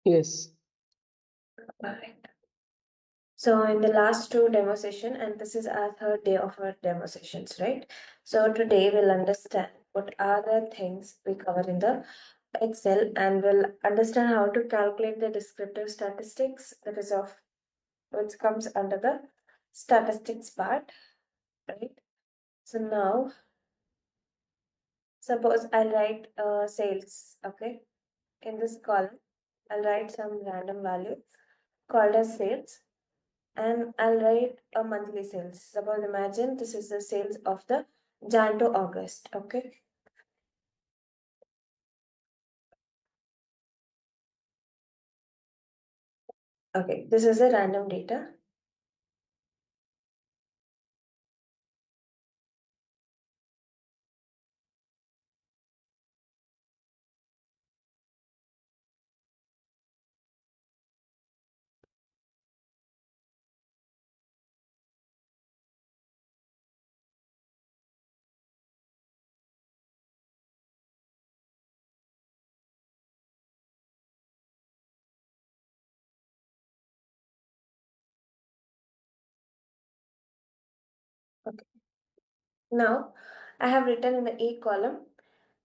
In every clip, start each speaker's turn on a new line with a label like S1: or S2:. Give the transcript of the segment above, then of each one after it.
S1: Yes.
S2: Perfect. So in the last two demo session, and this is our third day of our demo sessions, right? So today we'll understand what are the things we cover in the Excel, and we'll understand how to calculate the descriptive statistics, that is of which comes under the statistics part, right? So now suppose I write sales, okay? In this column, I'll write some random value called as sales, and I'll write a monthly sales. Suppose imagine this is the sales of the Jan to August, okay? Okay, this is a random data. Okay. Now I have written in the A column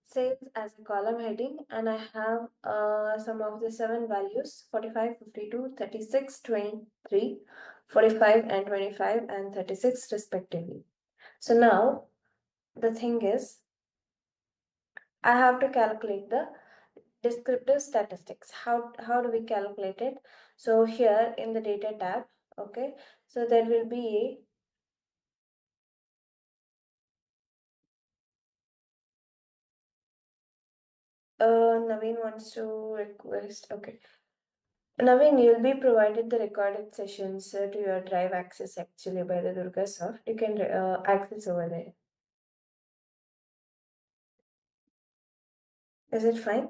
S2: sales as a column heading, and I have some of the seven values 45, 52, 36, 23, 45, and 25, and 36 respectively. So now the thing is, I have to calculate the descriptive statistics. How do we calculate it? So here in the data tab, okay, so there will be Naveen wants to request, okay. Naveen, you'll be provided the recorded sessions to your drive access actually by the Durga soft. You can access over there. Is it fine?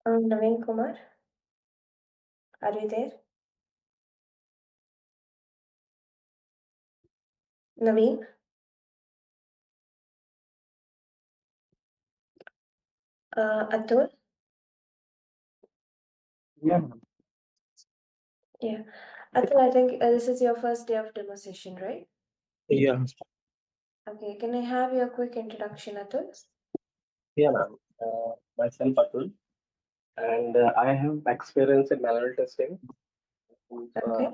S2: Naveen Kumar, are you there? Naveen, Atul,
S1: Yeah.
S2: yeah. Atul, I think this is your first day of demo session, right?
S1: Yeah.
S2: Okay, can I have your quick introduction, Atul?
S1: Yeah, ma'am. Myself Atul, and I have experience in manual testing
S2: Okay.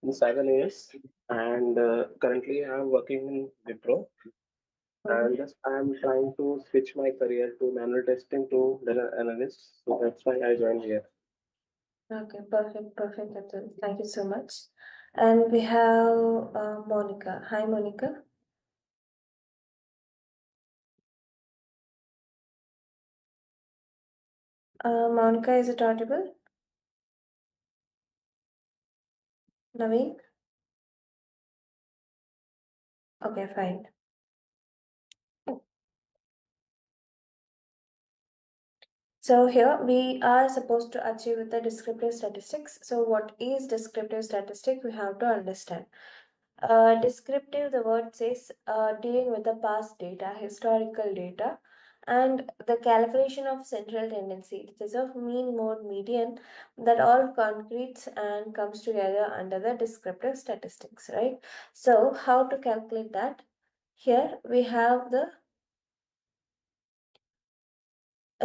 S1: in 7 years, and currently I am working in Wipro, and
S2: Mhm.
S1: just I am trying to switch my career to manual testing to data analyst. So that's why I joined here.
S2: Okay, perfect, perfect, Atul. Thank you so much. And we have Monica. Hi, Monica. Monica, is it audible? Naveen? Okay, fine. So here we are supposed to achieve with the descriptive statistics. So what is descriptive statistic? We have to understand. Descriptive, the word says dealing with the past data, historical data, and the calculation of central tendency. It is of mean, mode, median that all concretes and comes together under the descriptive statistics, right? So how to calculate that? Here we have the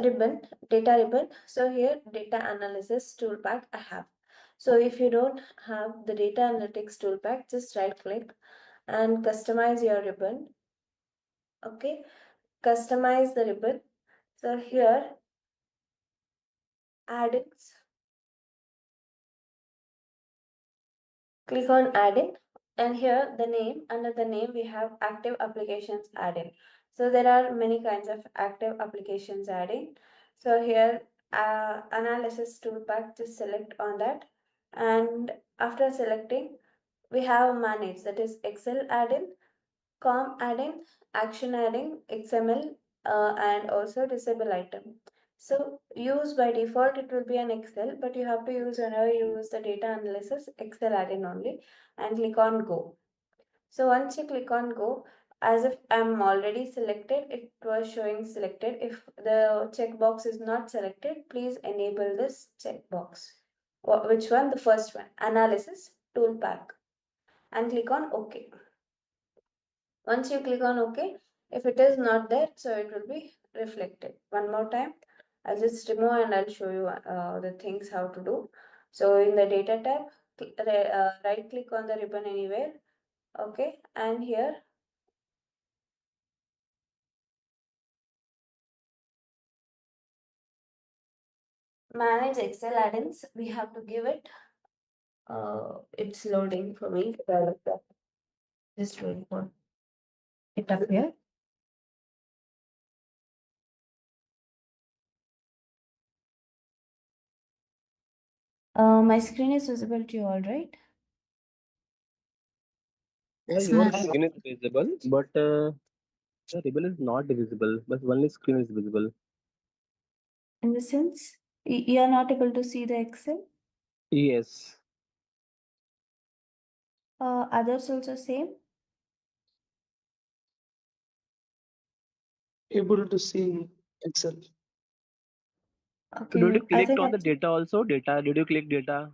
S2: ribbon, data ribbon. So here data analysis toolpack I have. So if you don't have the data analytics toolpack, just right click and customize your ribbon. Okay, customize the ribbon. So here add-ins, click on add-in, and here the name, under the name we have active applications add-in. So there are many kinds of active applications add-in. So here analysis toolpack, just select on that, and after selecting we have manage, that is Excel add-in, com add-in, action add-in, XML, and also disable item. So use by default it will be an Excel, but you have to use whenever you use the data analysis Excel add-in only, and click on go. So once you click on go, as if I'm already selected, it was showing selected. If the checkbox is not selected, please enable this checkbox. Which one? The first one, analysis tool pack, and click on OK. Once you click on OK, if it is not there, so it will be reflected. One more time, I'll just remove and I'll show you the things how to do. So in the data tab, right click on the ribbon anywhere. Okay, and here manage Excel add-ins, we have to give it. It's loading for me. Just wait for it up here. My screen is visible to you all, right?
S1: Yeah, your screen is visible, but the ribbon is not visible, but only screen is visible.
S2: In the sense, you are not able to see the Excel.
S1: Yes.
S2: Others also same.
S3: Able to see Excel.
S1: So did
S2: Okay,
S1: you
S2: I
S1: click
S2: think
S1: on the data also? Data, did you click data?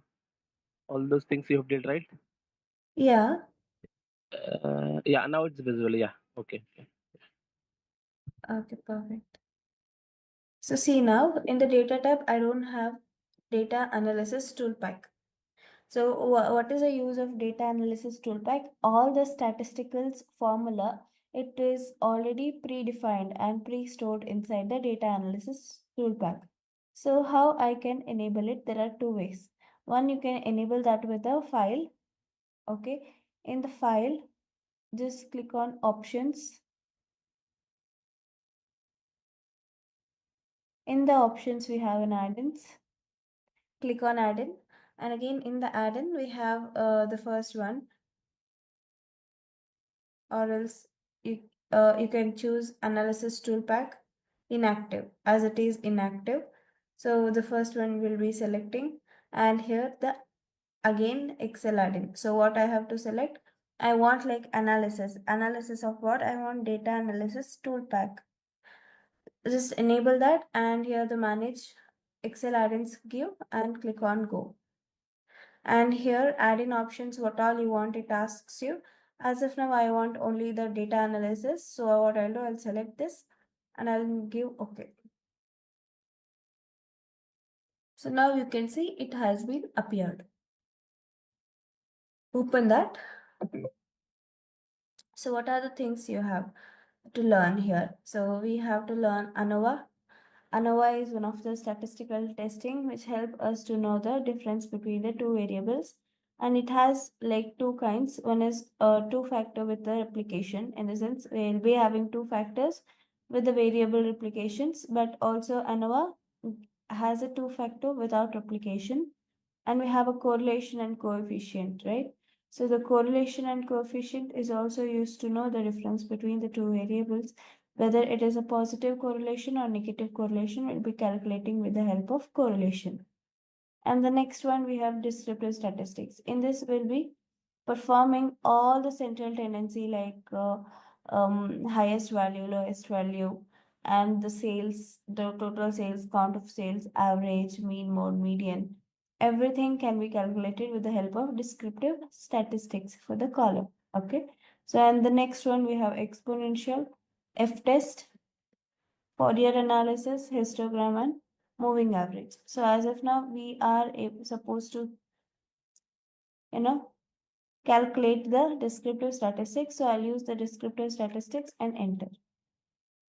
S1: All those things you have did, right?
S2: yeah.
S1: Yeah, now it's visible. Yeah. Okay.
S2: Okay, perfect. So see now in the data tab, I don't have data analysis toolpack. So what is the use of data analysis toolpack? All the statisticals formula, it is already predefined and pre-stored inside the data analysis toolpack. So how I can enable it? There are two ways. One, you can enable that with a file. Okay. In the file, just click on options. In the options, we have an add-ins. Click on add-in. And again, in the add-in, we have the first one, or else you can choose analysis toolpack inactive, as it is inactive. So the first one will be selecting, and here the again Excel add-in. So what I have to select, I want like analysis of what I want, data analysis toolpack. Just enable that, and here the manage Excel add-ins give, and click on go. And here add-in options, what all you want, it asks you. As of now, I want only the data analysis. So what I'll do, I'll select this and I'll give OK. So now you can see it has been appeared. Open that. So what are the things you have to learn here? So we have to learn ANOVA. ANOVA is one of the statistical testing which help us to know the difference between the two variables. And it has like two kinds. One is a two-factor with the replication. In the sense, we'll be having two factors with the variable replications, but also ANOVA has a two-factor without replication. And we have a correlation and coefficient, right? So the correlation and coefficient is also used to know the difference between the two variables. Whether it is a positive correlation or negative correlation, we'll be calculating with the help of correlation. And the next one, we have descriptive statistics. In this, we'll be performing all the central tendency like highest value, lowest value, and the sales, the total sales, count of sales, average, mean, mode, median. Everything can be calculated with the help of descriptive statistics for the column. Okay. So, and the next one, we have exponential, F-test, Fourier analysis, histogram, and moving average. So as of now, we are supposed to, calculate the descriptive statistics. So I'll use the descriptive statistics and enter.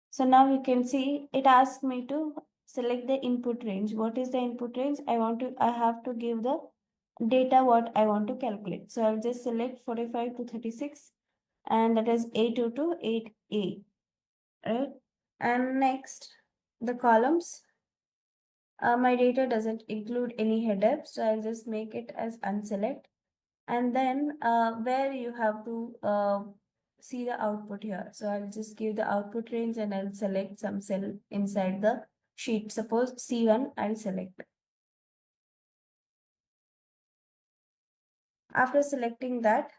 S2: So now you can see it asks me to select the input range. What is the input range? I have to give the data what I want to calculate. So I'll just select 45 to 36, and that is A2 to 8A, right? And next, the columns. My data doesn't include any header, so I'll just make it as unselect. And then where you have to see the output here. So I'll just give the output range and I'll select some cell inside the sheet. Suppose C1, I'll select. After selecting that,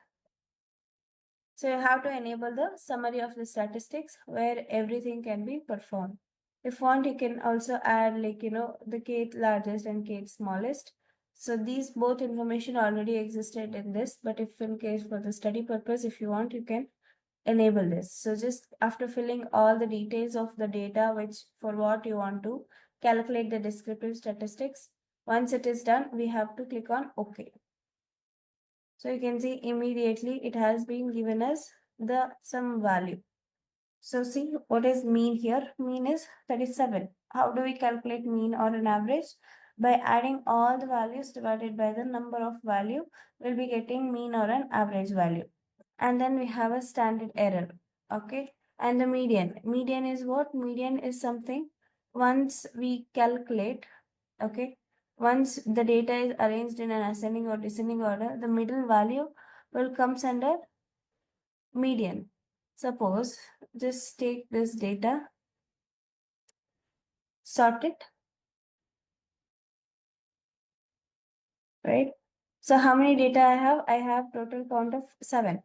S2: So you have to enable the summary of the statistics where everything can be performed. If want, you can also add like, the kth largest and kth smallest. So these both information already existed in this, but if in case for the study purpose, if you want, you can enable this. So just after filling all the details of the data, which for what you want to calculate the descriptive statistics, once it is done, we have to click on OK. So you can see immediately it has been given us the some value. So see what is mean here? Mean is 37. How do we calculate mean or an average? By adding all the values divided by the number of value, we'll be getting mean or an average value. And then we have a standard error. Okay. And the median. Median is what? Median is something once we calculate, okay, once the data is arranged in an ascending or descending order, the middle value will comes under median. Suppose just take this data, sort it, right? So how many data I have? I have total count of 7.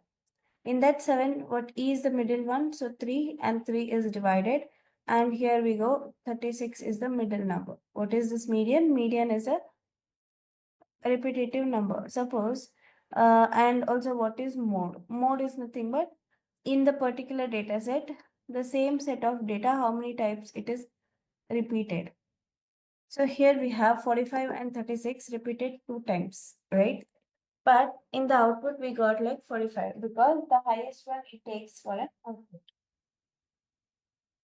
S2: In that 7, what is the middle one? So 3 and 3 is divided. And here we go, 36 is the middle number. What is this median? Median is a repetitive number. Suppose, and also what is mode? Mode is nothing but in the particular data set, the same set of data, how many times it is repeated. So here we have 45 and 36 repeated 2 times, right? But in the output, we got like 45 because the highest one it takes for an output.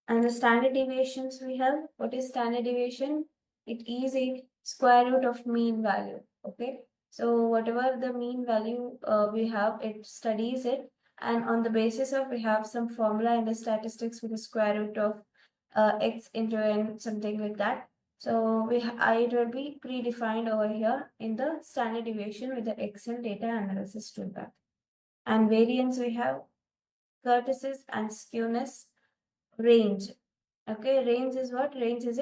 S2: And the standard deviations we have, what is standard deviation? It is a square root of mean value, okay? So whatever the mean value we have, it studies it. And on the basis of, we have some formula in the statistics with the square root of x into n, something like that. So it will be predefined over here in the standard deviation with the Excel data analysis toolbar. And variance we have kurtosis and skewness, range. Okay, range is what? Range is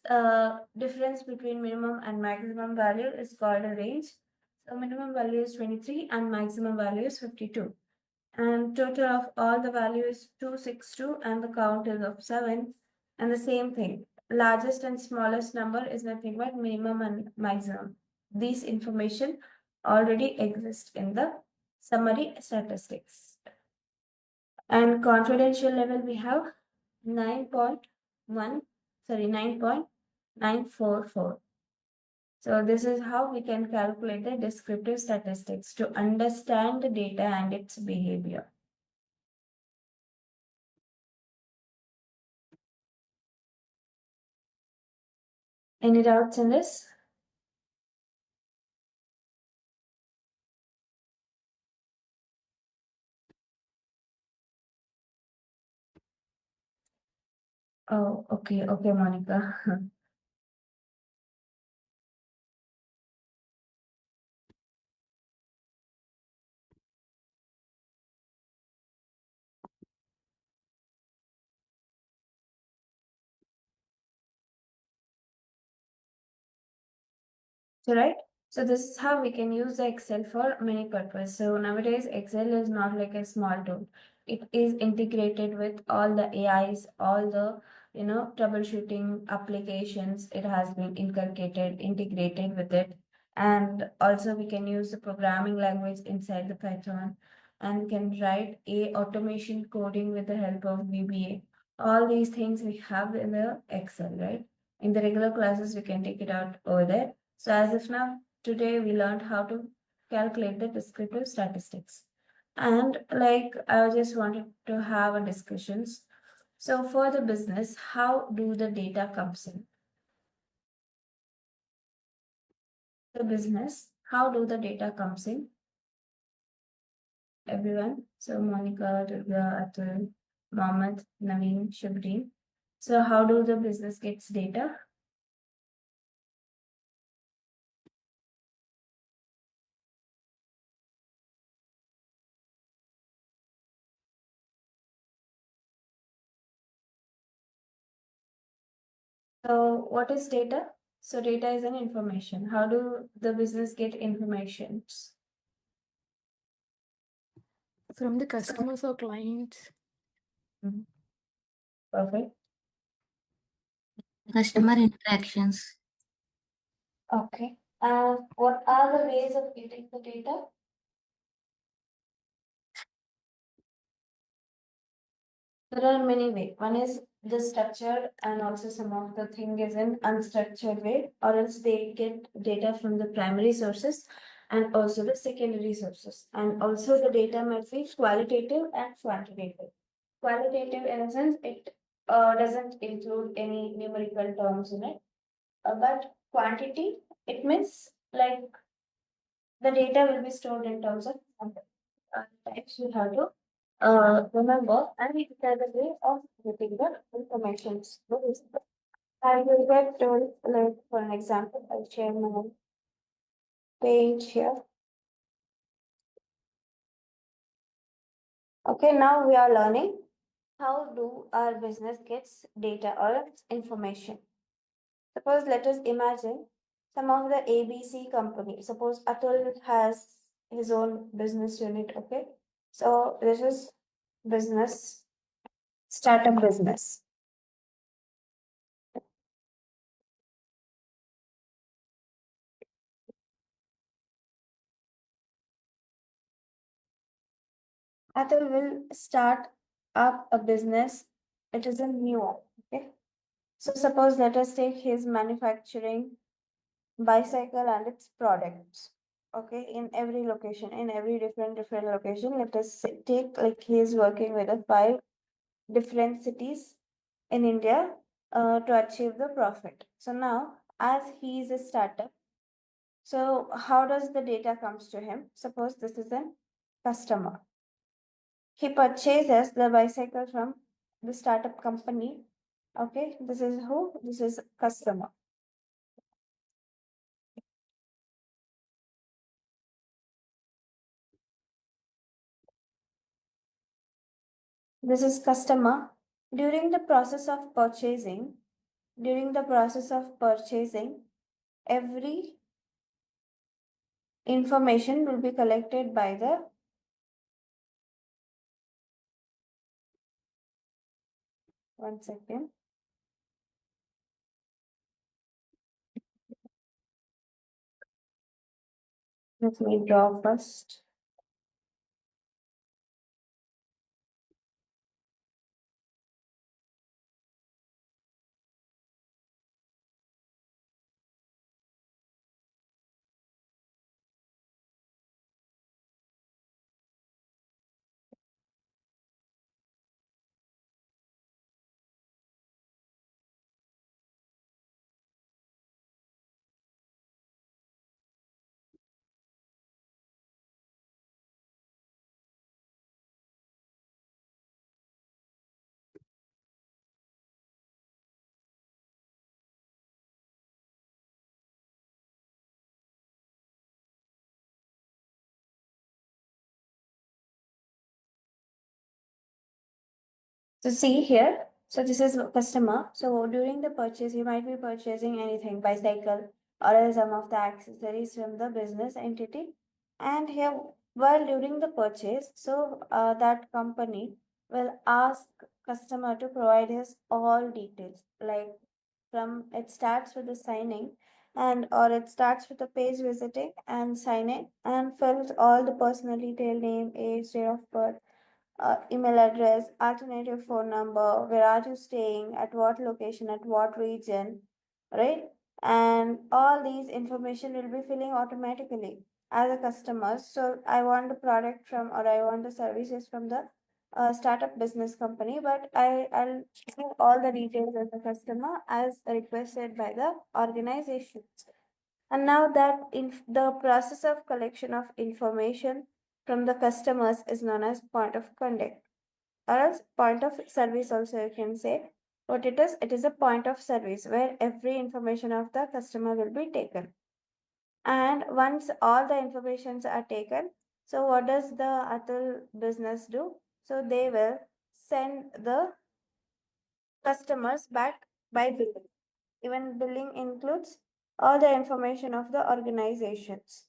S2: a difference between minimum and maximum value is called a range. So minimum value is 23 and maximum value is 52. And total of all the value is 262 and the count is of 7. And the same thing, largest and smallest number is nothing but minimum and maximum. These information already exist in the summary statistics. And confidential level we have 9.944. So this is how we can calculate the descriptive statistics to understand the data and its behavior. Any doubts in this? Oh, okay, Monica. So right, so this is how we can use the Excel for many purposes. So nowadays Excel is not like a small tool. It is integrated with all the AIs, all the troubleshooting applications. It has been integrated with it. And also we can use the programming language inside the Python and can write a automation coding with the help of VBA. All these things we have in the Excel, right? In the regular classes, we can take it out over there. So as of now, today we learned how to calculate the descriptive statistics. And like I just wanted to have a discussions. So for the business, how do the data comes in? The business, how do the data comes in? Everyone. So Monica, Durga, Atul, Mohammed, Naveen, Shabri. So how do the business gets data? So what is data? So data is an information. How do the business get information?
S4: From the customers or clients.
S2: Perfect.
S5: Customer interactions.
S2: Okay. What are the ways of getting the data? There are many ways. One is the structured, and also some of the thing is in unstructured way, or else they get data from the primary sources and also the secondary sources. And also the data might be qualitative and quantitative. Qualitative in a sense, it doesn't include any numerical terms in it. But quantity, it means like the data will be stored in terms of types you have to remember, and it is the way of getting the information. I will get told, like for an example, I'll share my page here. Okay, now we are learning how do our business gets data or information. Suppose let us imagine some of the ABC company. Suppose Atul has his own business unit. Okay, so this is business, startup business. Atul will start up a business. It is a new one. Okay. So suppose let us take his manufacturing bicycle and its products. Okay, in every location, in every different location, let us take like he is working with the 5 different cities in India to achieve the profit. So now, as he is a startup, so how does the data comes to him? Suppose this is a customer. He purchases the bicycle from the startup company. Okay, this is who? This is customer. This is customer. During the process of purchasing, every information will be collected by the one second. Let me draw first. So see here, so this is customer. So during the purchase, you might be purchasing anything, bicycle or else some of the accessories from the business entity. And here, while during the purchase, so that company will ask customer to provide his all details, like from it starts with the signing and or it starts with the page visiting and signing and fills all the personal detail, name, age, date of birth, email address, alternative phone number, where are you staying, at what location, at what region, right? And all these information will be filling automatically as a customer. So I want the product from or I want the services from the startup business company, but I'll give all the details as a customer as requested by the organization. And now that the process of collection of information from the customers is known as point of contact or else point of service also you can say. What it is a point of service where every information of the customer will be taken. And once all the informations are taken, so what does the Atul business do? So they will send the customers back by billing. Even billing includes all the information of the organizations.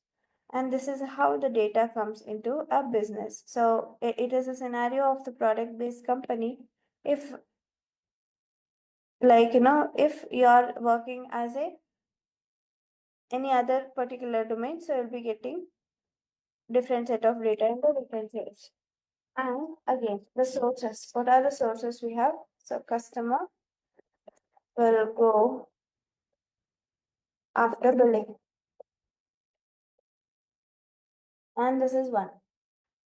S2: And this is how the data comes into a business. So it is a scenario of the product based company. If, like, if you are working as a any other particular domain, so you'll be getting different set of data in the different sales. And again, the sources. What are the sources we have? So customer will go after billing. And this is one.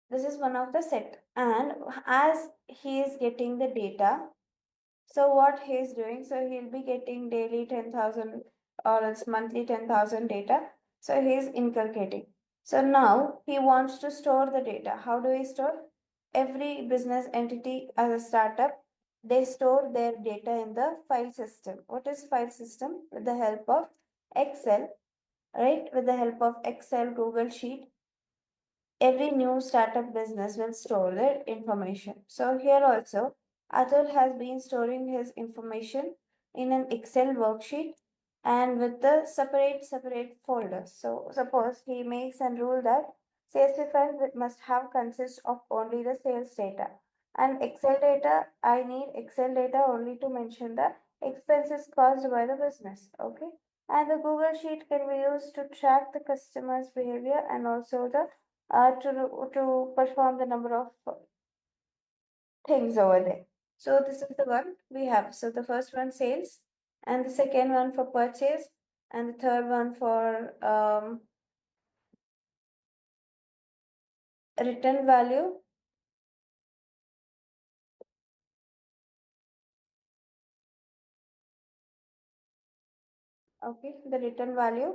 S2: This is one of the set. And as he is getting the data, so what he is doing, so he'll be getting daily 10,000 or else monthly 10,000 data. So he is inculcating. So now he wants to store the data. How do we store? Every business entity as a startup, they store their data in the file system. What is file system? With the help of Excel, right? With the help of Excel, Google Sheet, every new startup business will store their information. So here also, Atul has been storing his information in an Excel worksheet and with the separate folders. So suppose he makes a rule that CSV file must have consist of only the sales data. And Excel data, I need Excel data only to mention the expenses caused by the business. Okay. And the Google Sheet can be used to track the customer's behavior and also the to perform the number of things over there. So this is the one we have. So the first one sales, and the second one for purchase, and the third one for return value. Okay, the return value,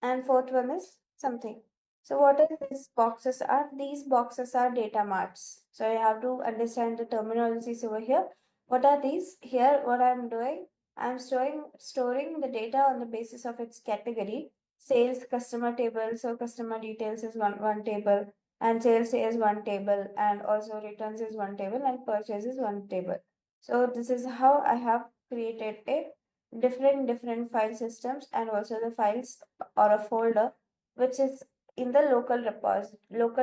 S2: and fourth one is something. So what is these boxes are? These boxes are data marts. So you have to understand the terminologies over here. What are these? Here, what I'm doing, I'm storing the data on the basis of its category. Sales customer table. So customer details is one table, and sales is one table, and also returns is one table, and purchase is one table. So this is how I have created a different file systems and also the files or a folder which is in the local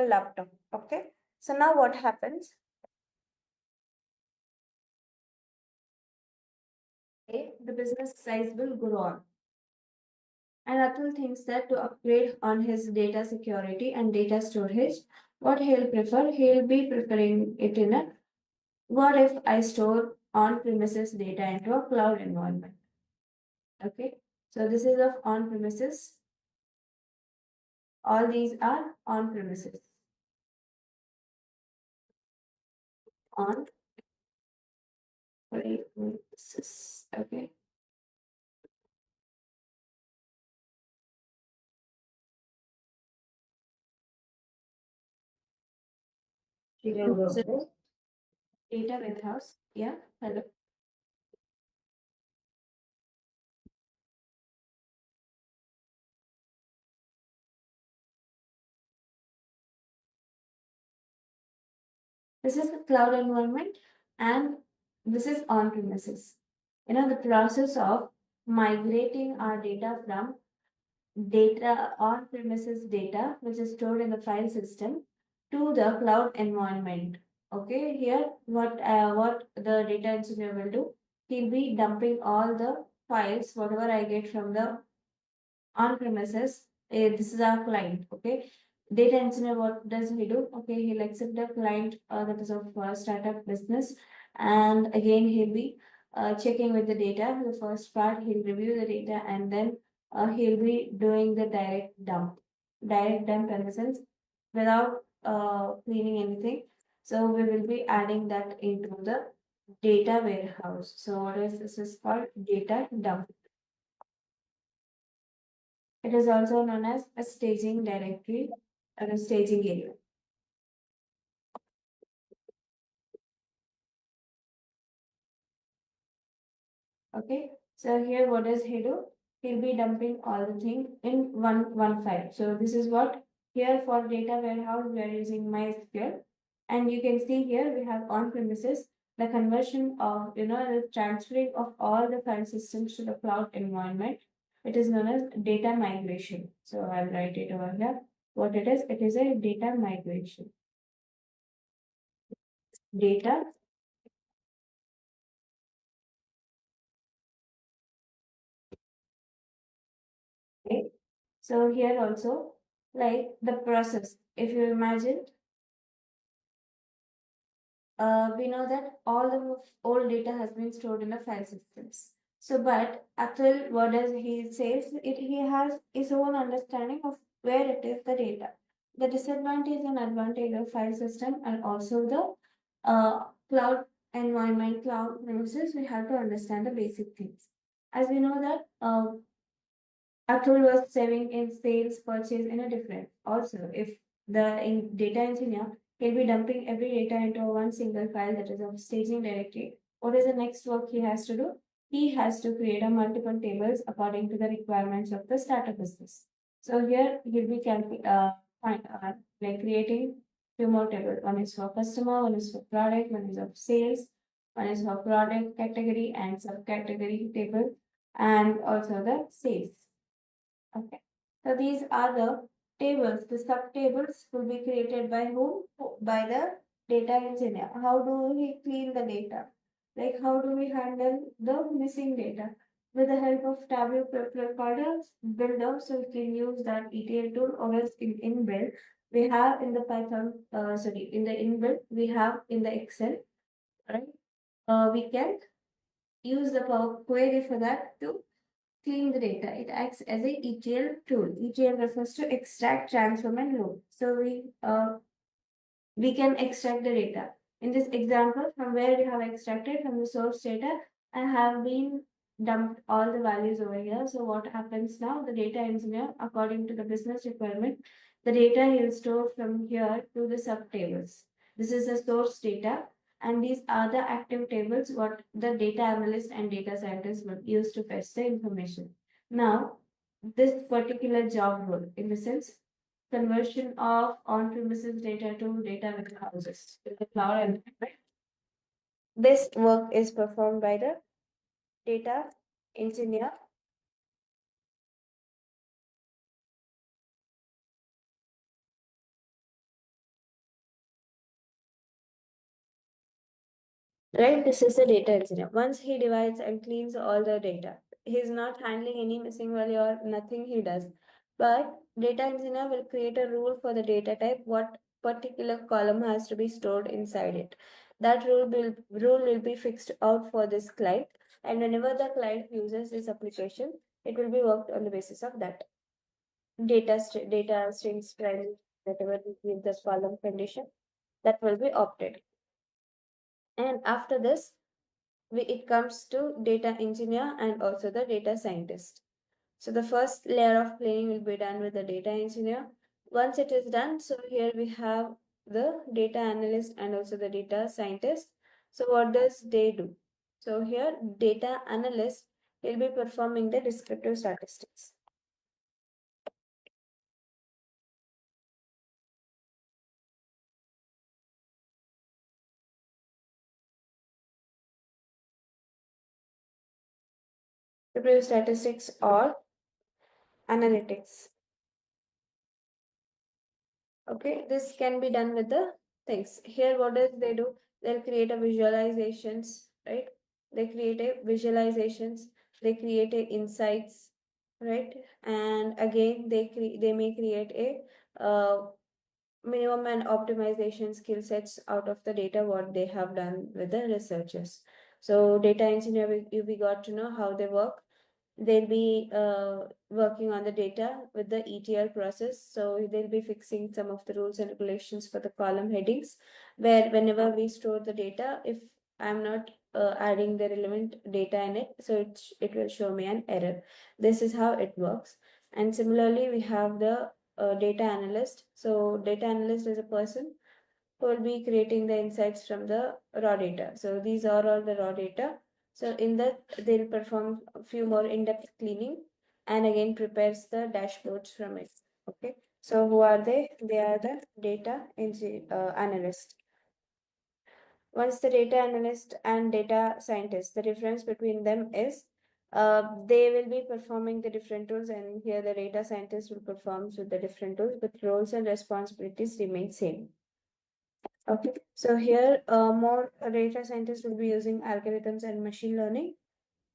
S2: laptop. Okay, so now what happens? Okay, the business size will grow on, and Atul thinks that to upgrade on his data security and data storage, what he'll prefer, he'll be preferring it in a what if I store on premises data into a cloud environment. Okay, so this is of on premises. All these are on premises. On premises. Okay. So, data warehouse. Yeah. Hello. This is the cloud environment, and this is on premises. The process of migrating our data from data on premises data, which is stored in the file system, to the cloud environment. Okay, here what the data engineer will do, he'll be dumping all the files, whatever I get from the on premises. This is our client. Okay, data engineer, what does he do? Okay, he'll accept the client that is of startup business, and again he'll be checking with the data. The first part, he'll review the data, and then he'll be doing the direct dump in the sense without cleaning anything. So we will be adding that into the data warehouse. So what is this is called data dump. It is also known as a staging directory or a staging area. Okay, so here what does he do? He'll be dumping all the things in one file. So this is what here for data warehouse we are using MySQL, and you can see here we have on premises the conversion of the transferring of all the file systems to the cloud environment. it is known as data migration. So I'll write it over here. What it is a data migration. Data okay. So here also, like the process, if you imagine, we know that all the old data has been stored in the file systems. So, but Atul, what does he says? He has his own understanding of where it is the data. The disadvantage and advantage of file system and also the cloud environment, cloud premises, we have to understand the basic things. As we know that Atul was saving in sales purchase in a different. Also, if the data engineer will be dumping every data into one single file that is of staging directory, what is the next work he has to do? He has to create a multiple tables according to the requirements of the startup business. So here he'll be like creating two more tables. One is for customer, one is for product, one is of sales, one is for product category and subcategory table, and also the sales. Okay. So these are the tables. The subtables will be created by whom? By the data engineer. How do we clean the data? Like how do we handle the missing data? With the help of Tableau Recorder Builder, so we can use that ETL tool, or else in inbuilt we have in the Python. In the inbuilt we have in the Excel, right? We can use the Power Query for that to clean the data. It acts as a ETL tool. ETL refers to extract, transform, and load. So we can extract the data. In this example, from where we have extracted from the source data, I have been dumped all the values over here. So what happens now? The data engineer, according to the business requirement, the data he'll store from here to the subtables. This is the source data, and these are the active tables what the data analyst and data scientist would use to fetch the information. Now, this particular job role, in the sense, conversion of on-premises data to data warehouses in the cloud environment. This work is performed by the data engineer. Right, this is the data engineer. Once he divides and cleans all the data, he's not handling any missing value or nothing he does. But data engineer will create a rule for the data type, what particular column has to be stored inside it. That rule will be fixed out for this client, and whenever the client uses this application, it will be worked on the basis of that data strings, whatever we give the column condition, that will be opted. And after this, it comes to data engineer and also the data scientist. So the first layer of cleaning will be done with the data engineer. Once it is done, so here we have the data analyst and also the data scientist. So what does they do? So here data analyst will be performing the descriptive statistics. Descriptive statistics or analytics. Okay, this can be done with the things. Here, what does they do? They'll create a visualizations, right? They create a visualizations, they create a insights, right? And again, they may create a minimum and optimization skill sets out of the data what they have done with the researchers. So data engineer, we got to know how they work. They'll be working on the data with the ETL process. So they'll be fixing some of the rules and regulations for the column headings, where whenever we store the data, if I'm not adding the relevant data in it, so it will show me an error. This is how it works. And similarly, we have the data analyst. So data analyst is a person who will be creating the insights from the raw data. So these are all the raw data. So in that, they'll perform a few more in-depth cleaning and again prepares the dashboards from it. Okay. So who are they? They are the data analyst. Once the data analyst and data scientist, the difference between them is They will be performing the different roles, and here the data scientist will perform with the different roles, but roles and responsibilities remain same. Okay, so here more data scientists will be using algorithms and machine learning,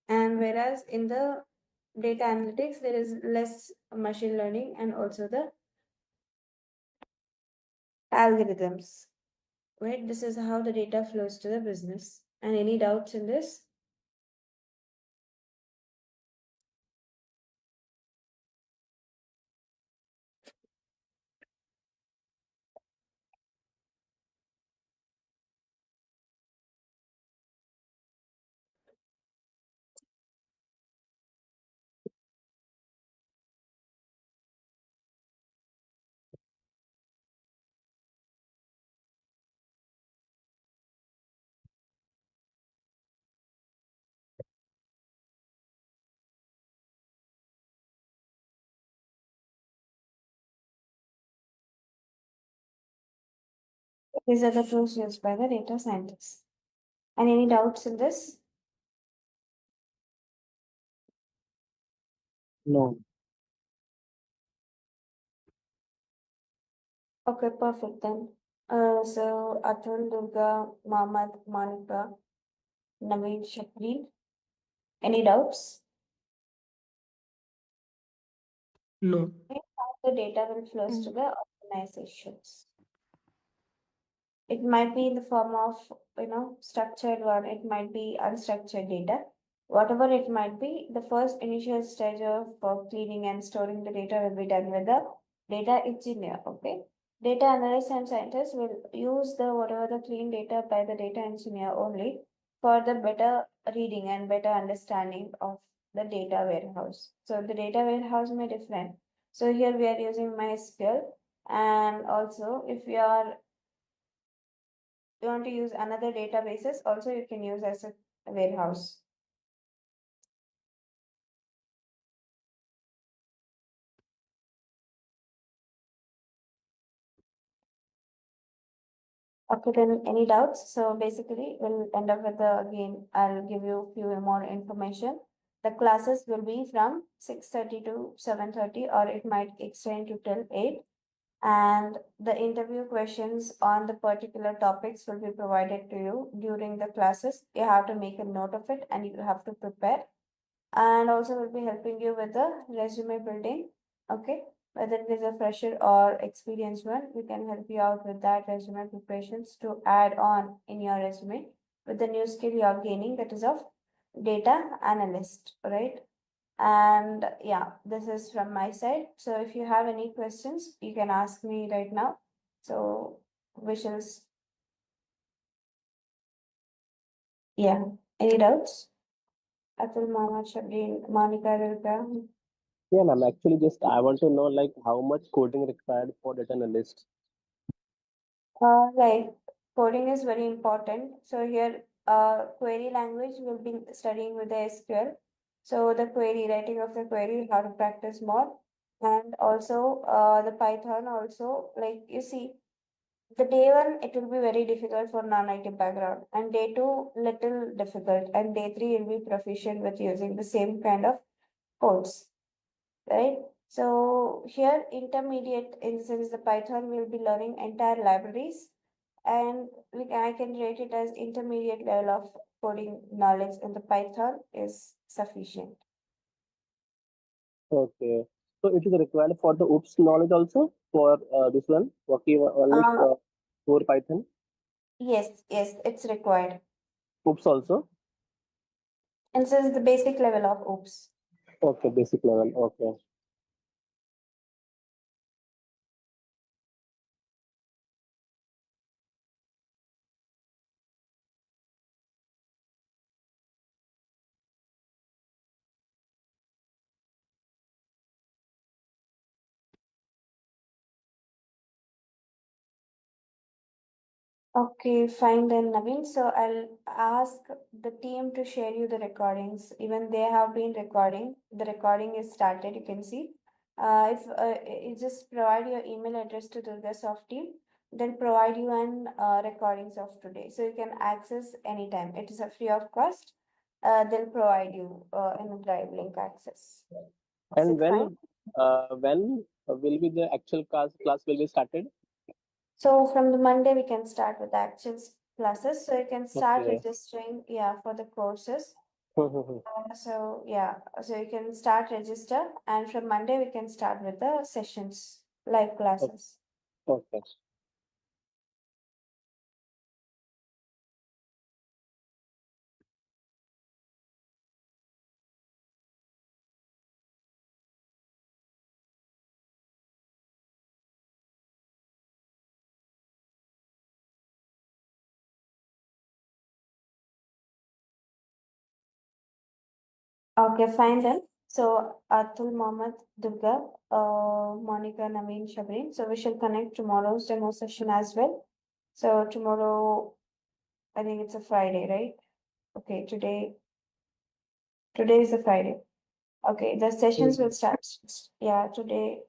S2: and whereas in the data analytics there is less machine learning and also the algorithms. Right, this is how the data flows to the business. And any doubts in this? These are the tools used by the data scientists. And any doubts in this?
S1: No.
S2: Okay, perfect then. So Atul, Durga, Mohammed, Monica, Naveen, Shakri. Any doubts?
S3: No.
S2: How the data will flows to the organizations. It might be in the form of, structured one, it might be unstructured data. Whatever it might be, the first initial stage of cleaning and storing the data will be done with the data engineer, okay? Data analysts and scientists will use the whatever the clean data by the data engineer only for the better reading and better understanding of the data warehouse. So the data warehouse may different. So here we are using MySQL, and also if you want to use another databases, also you can use as a warehouse. Okay, then any doubts? So basically, we'll end up with again, I'll give you a few more information. The classes will be from 6:30 to 7:30, or it might extend to till 8. And the interview questions on the particular topics will be provided to you during the classes. You have to make a note of it and you have to prepare. And also will be helping you with the resume building. Okay, whether it is a fresher or experienced one, we can help you out with that resume preparations to add on in your resume with the new skill you are gaining, that is of data analyst, right? And yeah, this is from my side. So if you have any questions, you can ask me right now. So wishes, yeah, any doubts? Atul, Mama, Shabdin, Monica, Durga.
S1: Yeah, ma'am. Actually, just I want to know like how much coding required for data analyst.
S2: Right, coding is very important. So here, query language will be studying with the SQL. So the query, writing of the query, how to practice more. And also, the Python also, like you see, the day one, it will be very difficult for non-IT background. And day two, little difficult. And day three, you'll be proficient with using the same kind of codes, right? So here, intermediate, in the sense the Python will be learning entire libraries, and I can rate it as intermediate level of coding knowledge, and the Python is sufficient.
S1: Okay. So it is required for the OOPS knowledge also for this one, working only
S2: Uh,
S1: for Python.
S2: yes, it's required.
S1: OOPS also.
S2: And this is the basic level of OOPS.
S1: Okay, basic level. Okay.
S2: Okay, fine then, Naveen. So I'll ask the team to share you the recordings. Even they have been recording. The recording is started, you can see. If you just provide your email address to Durga Soft team, they'll provide you an recordings of today. So you can access anytime. It is a free of cost. they'll provide you in a drive link access. Is
S1: And
S2: it fine?
S1: when will be the actual class will be started?
S2: So from the Monday, we can start with the actual classes. So you can start
S1: Okay.
S2: registering, yeah, for the courses.
S1: Okay.
S2: So yeah, so you can start register, and from Monday we can start with the sessions, live classes. Okay, fine then. So Atul, Mohammed, Durga, Monica, Naveen, Shabrin. So we shall connect tomorrow's demo session as well. So tomorrow, I think it's a Friday, right? Okay, today is a Friday. Okay, the sessions will start. Yeah, today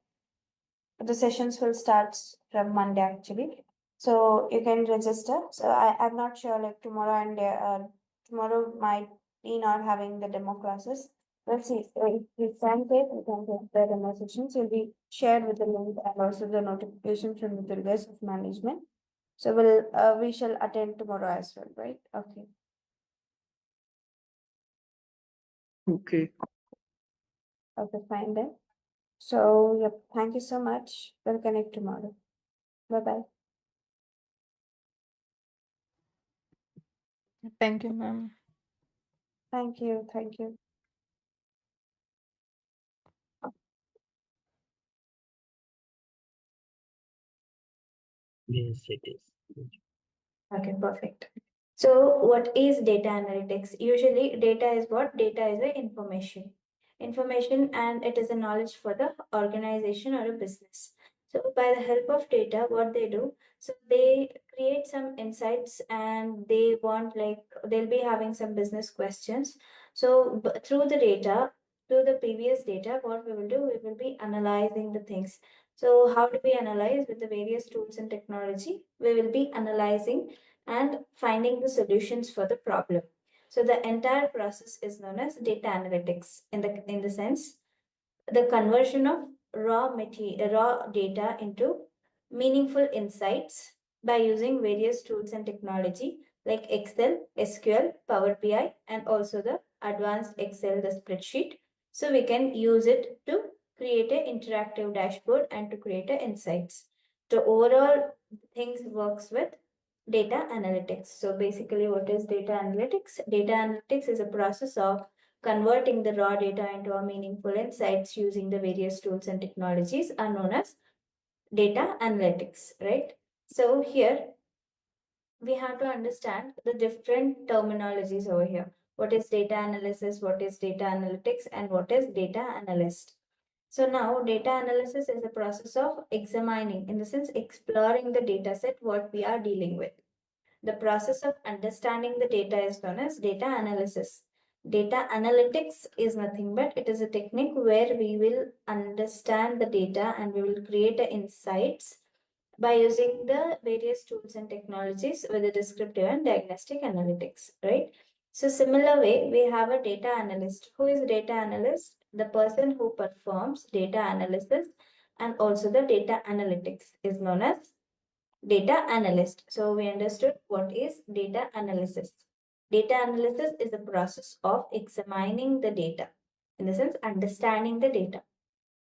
S2: the sessions will start from Monday actually. So you can register. So I'm not sure, like tomorrow and tomorrow might be not having the demo classes. Let's see. So if you can take, we can take the demo sessions. Will be shared with the link and also the notification from the Durga's of management. So we shall attend tomorrow as well, right? Okay.
S3: Okay.
S2: Okay, fine then. So yep, thank you so much. We'll connect tomorrow. Bye bye.
S4: Thank you, ma'am.
S2: Thank you. Thank you.
S3: Yes, it is.
S2: Okay, perfect. So, what is data analytics? Usually, data is what? Data is a information. Information, and it is a knowledge for the organization or a business. So, by the help of data, what they do, so they create some insights and they want, like, they'll be having some business questions. So, through the data, through the previous data, what we will do, we will be analyzing the things. So, how do we analyze with the various tools and technology? We will be analyzing and finding the solutions for the problem. So the entire process is known as data analytics in the sense the conversion of raw data into meaningful insights by using various tools and technology like Excel, SQL, Power BI, and also the advanced Excel, the spreadsheet. So we can use it to create an interactive dashboard and to create a insights. So overall things works with data analytics. So basically what is data analytics? Data analytics is a process of converting the raw data into a meaningful insights using the various tools and technologies are known as data analytics, right? So here we have to understand the different terminologies over here. What is data analysis, what is data analytics, and what is data analyst? So now data analysis is a process of examining, in the sense exploring the data set what we are dealing with. The process of understanding the data is known as data analysis. Data analytics is nothing but it is a technique where we will understand the data and we will create insights by using the various tools and technologies with the descriptive and diagnostic analytics, right? So similar way, we have a data analyst. Who is data analyst? The person who performs data analysis and also the data analytics is known as data analyst. So we understood what is data analysis. Data analysis is a process of examining the data, in the sense understanding the data.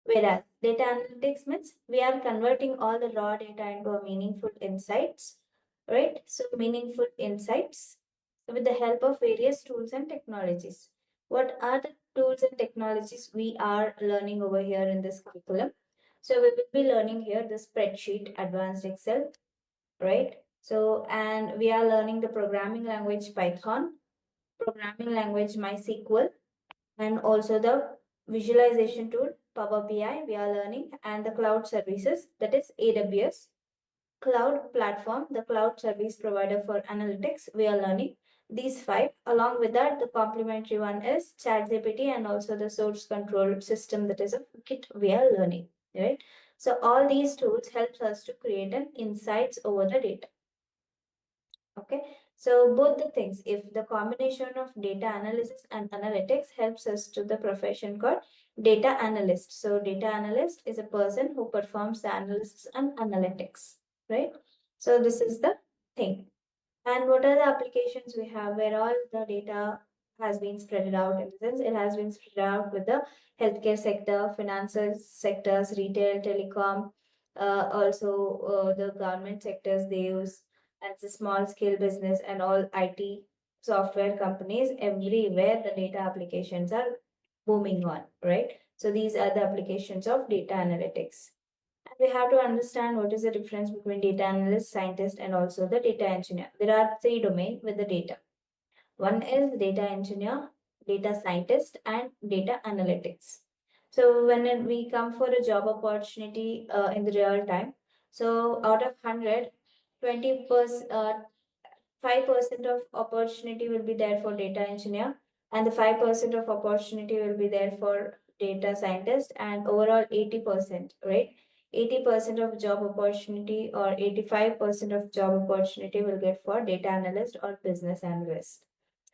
S2: Whereas data analytics means we are converting all the raw data into a meaningful insights, right? So meaningful insights with the help of various tools and technologies. What are the tools and technologies we are learning over here in this curriculum? So we will be learning here the spreadsheet, advanced Excel, right? So, and we are learning the programming language Python, programming language MySQL, and also the visualization tool Power BI we are learning, and the cloud services, that is AWS, cloud platform, the cloud service provider for analytics we are learning. These five, along with that, the complementary one is ChatGPT and also the source control system, that is a Git we are learning, right? So all these tools helps us to create an insights over the data. Okay, So both the things, if the combination of data analysis and analytics helps us to the profession called data analyst. So data analyst is a person who performs the analysis and analytics, right? So this is the thing. And what are the applications we have where all the data has been spread out? In the sense, it has been spread out with the healthcare sector, financial sectors, retail, telecom, also the government sectors they use, and the small scale business and all IT software companies. Everywhere the data applications are booming on, right? So these are the applications of data analytics. And we have to understand what is the difference between data analyst, scientist, and also the data engineer. There are three domains with the data. One is data engineer, data scientist, and data analytics. So when we come for a job opportunity in the real time, so out of 100, 20%, 5% of opportunity will be there for data engineer, and the 5% of opportunity will be there for data scientist, and overall 80%, right? 80% of job opportunity or 85% of job opportunity will get for data analyst or business analyst.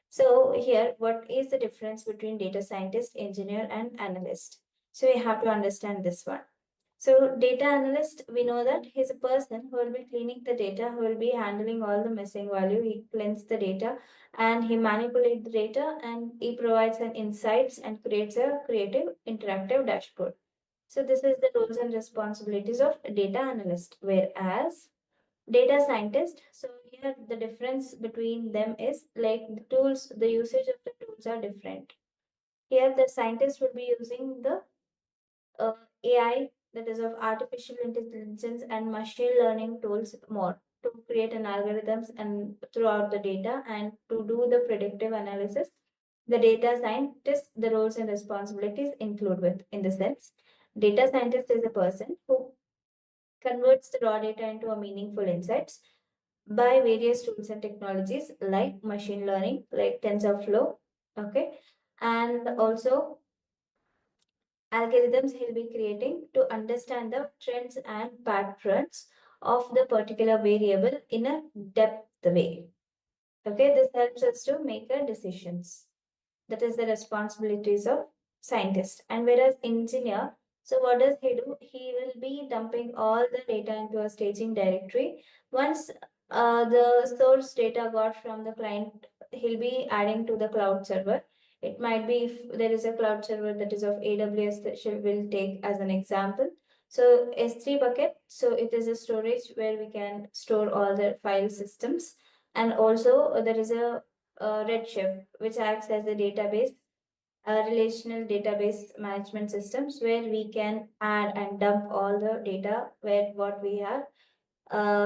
S2: So here, what is the difference between data scientist, engineer, and analyst? So we have to understand this one. So data analyst, we know that he's a person who will be cleaning the data, who will be handling all the missing value. He cleans the data and he manipulates the data and he provides an insights and creates a creative interactive dashboard. So this is the roles and responsibilities of data analyst. Whereas data scientist, so here the difference between them is like the tools, the usage of the tools are different. Here the scientist will be using the AI, that is of artificial intelligence and machine learning tools more to create an algorithms and throughout the data and to do the predictive analysis. The data scientist, the roles and responsibilities include with in the sense, data scientist is a person who converts the raw data into a meaningful insights by various tools and technologies like machine learning, like TensorFlow, okay, and also algorithms he'll be creating to understand the trends and patterns of the particular variable in a depth way. Okay, this helps us to make a decisions. That is the responsibilities of scientist. And whereas engineer, so what does he do? He will be dumping all the data into a staging directory. Once the source data got from the client, he'll be adding to the cloud server. It might be if there is a cloud server that is of AWS that she will take as an example. So S3 bucket, so it is a storage where we can store all the file systems. And also there is a Redshift, which acts as a database, relational database management systems where we can add and dump all the data where what we are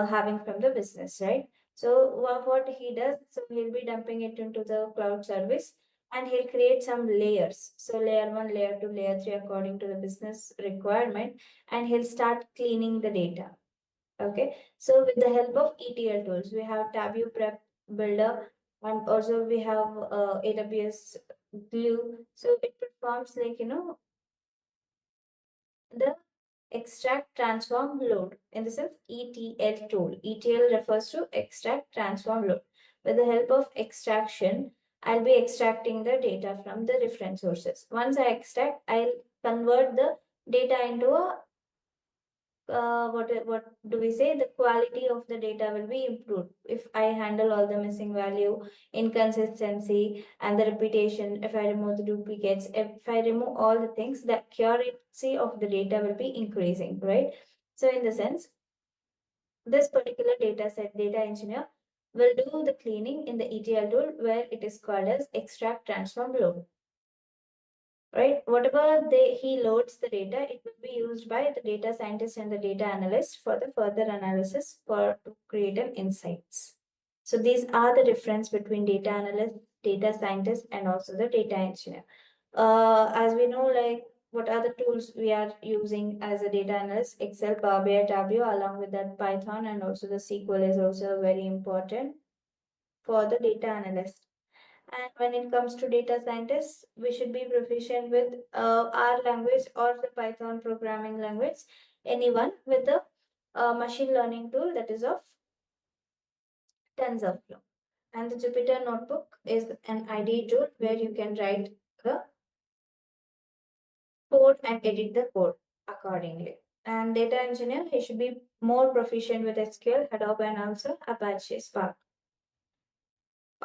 S2: having from the business, right? So what he does, so he'll be dumping it into the cloud service and he'll create some layers. So layer 1, layer 2, layer 3 according to the business requirement, and he'll start cleaning the data. Okay, so with the help of ETL tools, we have Tableau Prep Builder, and also we have AWS Glue. So it performs like, the extract transform load in the sense ETL tool. ETL refers to extract transform load. With the help of extraction, I'll be extracting the data from the different sources. Once I extract, I'll convert the data into a what do we say, the quality of the data will be improved if I handle all the missing value, inconsistency, and the repetition. If I remove the duplicates, if I remove all the things, the accuracy of the data will be increasing, right? So in the sense, this particular data set, data engineer will do the cleaning in the ETL tool where it is called as extract transform load, right? Whatever he loads the data, it will be used by the data scientist and the data analyst for the further analysis for to create an insights. So these are the difference between data analyst, data scientist, and also the data engineer. As we know, like what are the tools we are using as a data analyst? Excel, Power BI, Tableau, along with that Python, and also the SQL is also very important for the data analyst. And when it comes to data scientists, we should be proficient with R language or the Python programming language, anyone with the machine learning tool that is of TensorFlow. And the Jupyter Notebook is an IDE tool where you can write the code and edit the code accordingly. And data engineer, he should be more proficient with SQL, Hadoop, and also Apache Spark.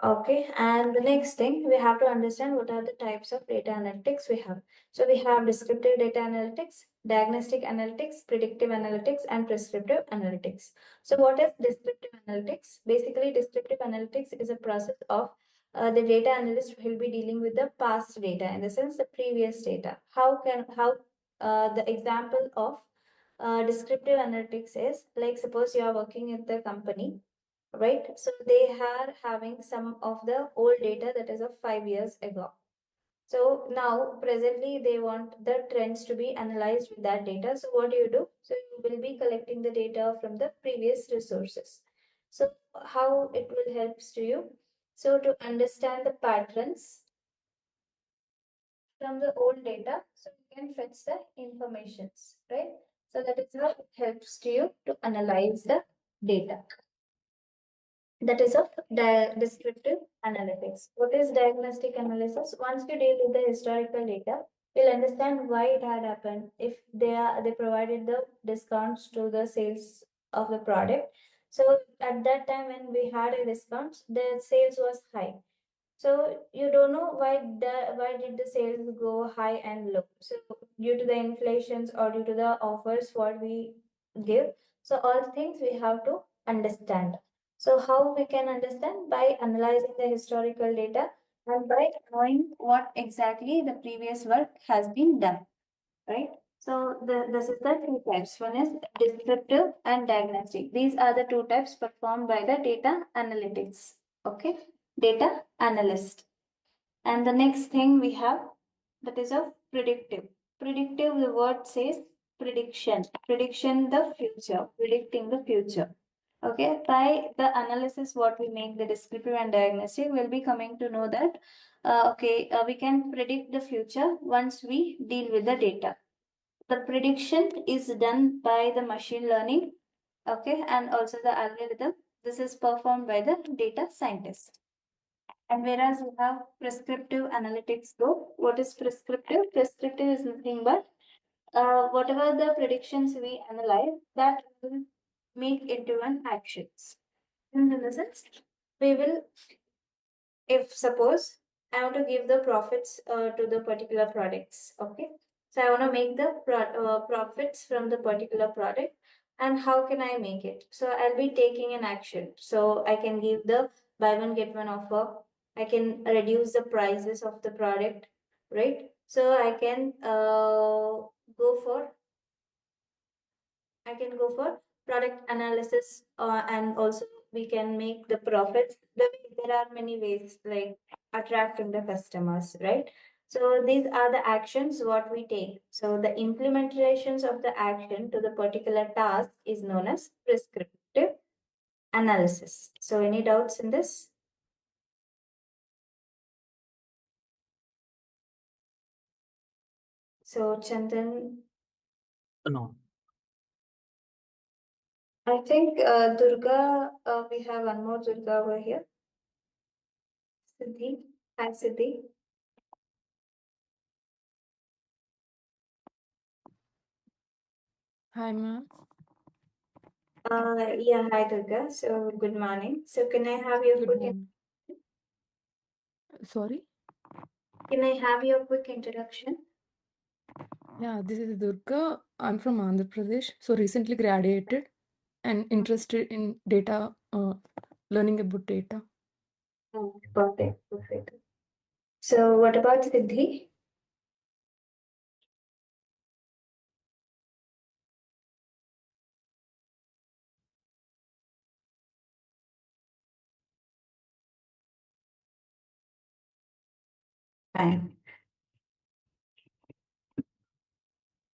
S2: Okay, and the next thing we have to understand what are the types of data analytics we have. So we have descriptive data analytics, diagnostic analytics, predictive analytics, and prescriptive analytics. So what is descriptive analytics? Basically, descriptive analytics is a process of the data analyst will be dealing with the past data, in the sense the previous data. How the example of descriptive analytics is, like, suppose you are working at the company, right? So they are having some of the old data that is of 5 years ago. So now presently they want the trends to be analyzed with that data. So what do you do? So you will be collecting the data from the previous resources. So how it will helps to you? So to understand the patterns from the old data, so you can fetch the informations, right? So that is how it helps to you to analyze the data. That is of descriptive analytics. What is diagnostic analysis? Once you deal with the historical data, you'll understand why it had happened. If they provided the discounts to the sales of the product, so at that time when we had a discount, the sales was high. So you don't know why did the sales go high and low. So due to the inflations or due to the offers what we give. So all things we have to understand. So how we can understand? By analyzing the historical data and by knowing what exactly the previous work has been done, right? So this is the two types. One is descriptive and diagnostic. These are the two types performed by the data analytics. Okay, data analyst. And the next thing we have, that is of predictive. Predictive, the word says prediction. Prediction the future, predicting the future. Okay, by the analysis what we make, the descriptive and diagnostic, we'll be coming to know that we can predict the future once we deal with the data. The prediction is done by the machine learning, okay, and also the algorithm. This is performed by the data scientist. And whereas we have prescriptive analytics though, what is prescriptive? Prescriptive is nothing but whatever the predictions we analyze, that will make into an actions. In the sense, we will, if suppose I want to give the profits to the particular products, okay? So I want to make the profits from the particular product, and how can I make it? So I'll be taking an action. So I can give the buy one get one offer. I can reduce the prices of the product, right? So I can go for product analysis, and also we can make the profits. There are many ways like attracting the customers, right? So these are the actions what we take. So the implementations of the action to the particular task is known as prescriptive analysis. So any doubts in this? So Chandan,
S3: No.
S2: I think Durga, we have one more Durga over here. Siddhi. Hi Siddhi.
S4: Hi, ma'am.
S2: Yeah, hi Durga. So good morning. So can I have your
S4: Good
S2: quick
S4: morning. Sorry.
S2: can I have your quick introduction?
S4: Yeah, this is Durga. I'm from Andhra Pradesh. So recently graduated and interested in data, learning about data.
S2: Oh, perfect, perfect. So what about Siddhi? Fine.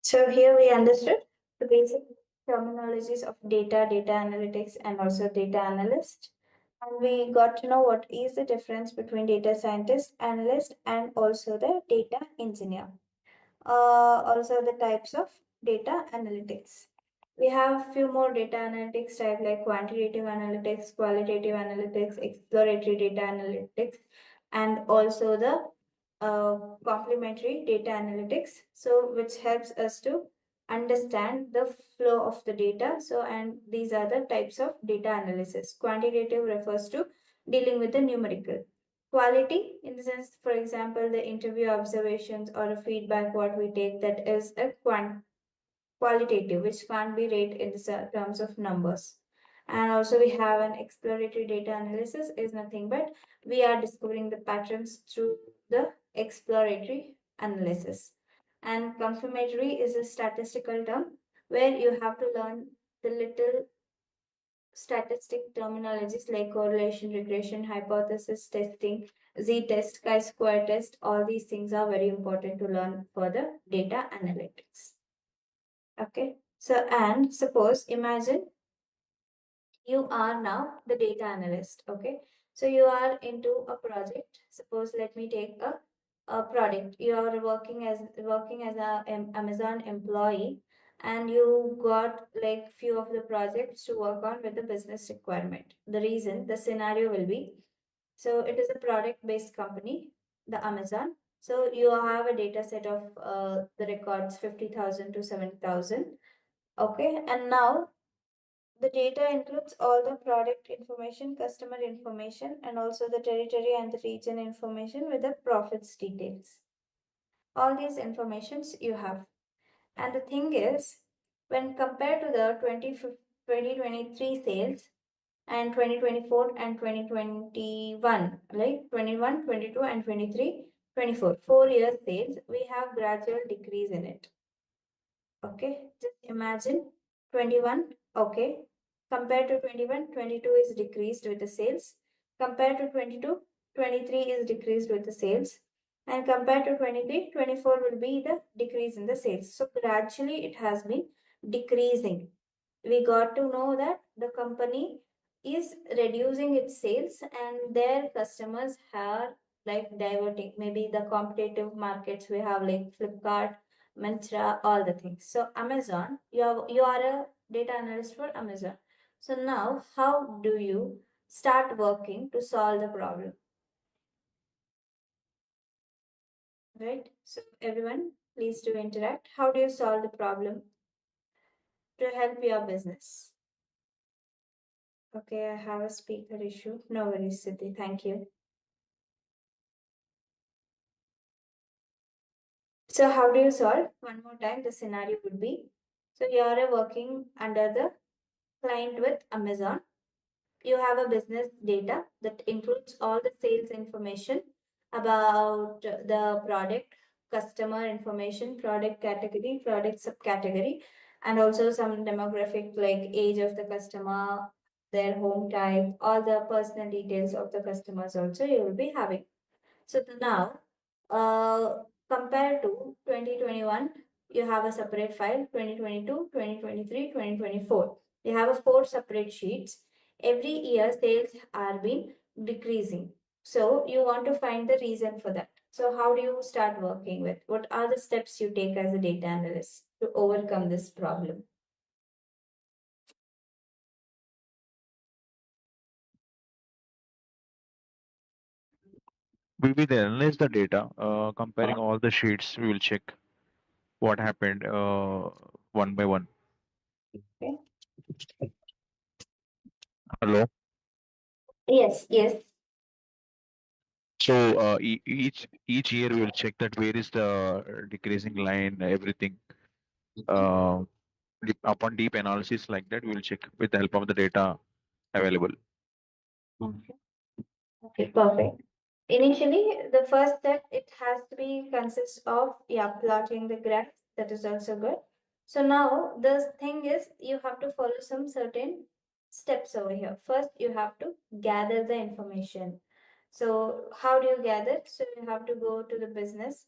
S2: So here we understood the basic terminologies of data, data analytics, and also data analyst. And we got to know what is the difference between data scientist, analyst, and also the data engineer. Also the types of data analytics. We have few more data analytics type like quantitative analytics, qualitative analytics, exploratory data analytics, and also the complementary data analytics. So which helps us to understand the flow of the data. So, and these are the types of data analysis. Quantitative refers to dealing with the numerical. Quality, in the sense, for example, the interview observations or a feedback what we take, that is a qualitative, which can't be rated in the terms of numbers. And also we have an exploratory data analysis is nothing but we are discovering the patterns through the exploratory analysis. And confirmatory is a statistical term where you have to learn the little statistic terminologies like correlation, regression, hypothesis testing, z-test, chi-square test. All these things are very important to learn for the data analytics. Okay, so and suppose imagine you are now the data analyst. Okay, so you are into a project. Suppose let me take a product. You are working as a Amazon employee, and you got like few of the projects to work on with the business requirement. The reason, the scenario will be, so it is a product based company, the Amazon. So you have a data set of the records 50,000 to 7,000. Okay, and now the data includes all the product information, customer information, and also the territory and the region information with the profits details. All these informations you have. And the thing is, when compared to the 2023 sales and 2024 and 2021, like 21, 22, and 23, 24, 4 years sales, we have gradual decrease in it. Okay, just imagine 21, okay. Compared to 21, 22 is decreased with the sales. Compared to 22, 23 is decreased with the sales. And compared to 23, 24 will be the decrease in the sales. So gradually it has been decreasing. We got to know that the company is reducing its sales and their customers are like diverting. Maybe the competitive markets we have like Flipkart, Mantra, all the things. So Amazon, you are a data analyst for Amazon. So now how do you start working to solve the problem? Right? So everyone, please do interact. How do you solve the problem to help your business? Okay, I have a speaker issue. No worries, Siddhi. Thank you. So how do you solve? One more time, the scenario would be, so you are working under the client with Amazon. You have a business data that includes all the sales information about the product, customer information, product category, product subcategory, and also some demographic like age of the customer, their home type, all the personal details of the customers also you will be having. So now, compared to 2021, you have a separate file, 2022, 2023, 2024. You have a 4 separate sheets. Every year, sales are been decreasing. So you want to find the reason for that. So how do you start working with? What are the steps you take as a data analyst to overcome this problem?
S5: We will analyze the data, comparing all the sheets. We will check what happened one by one.
S2: Okay.
S5: Hello.
S2: Yes, yes.
S5: So each year we will check that where is the decreasing line, everything. Uh, Upon deep analysis like that, we will check with the help of the data available.
S2: Okay. Okay, perfect. Initially, the first step, it has to be consists of, yeah, plotting the graph. That is also good. So now the thing is you have to follow some certain steps over here. First, you have to gather the information. So how do you gather? So you have to go to the business.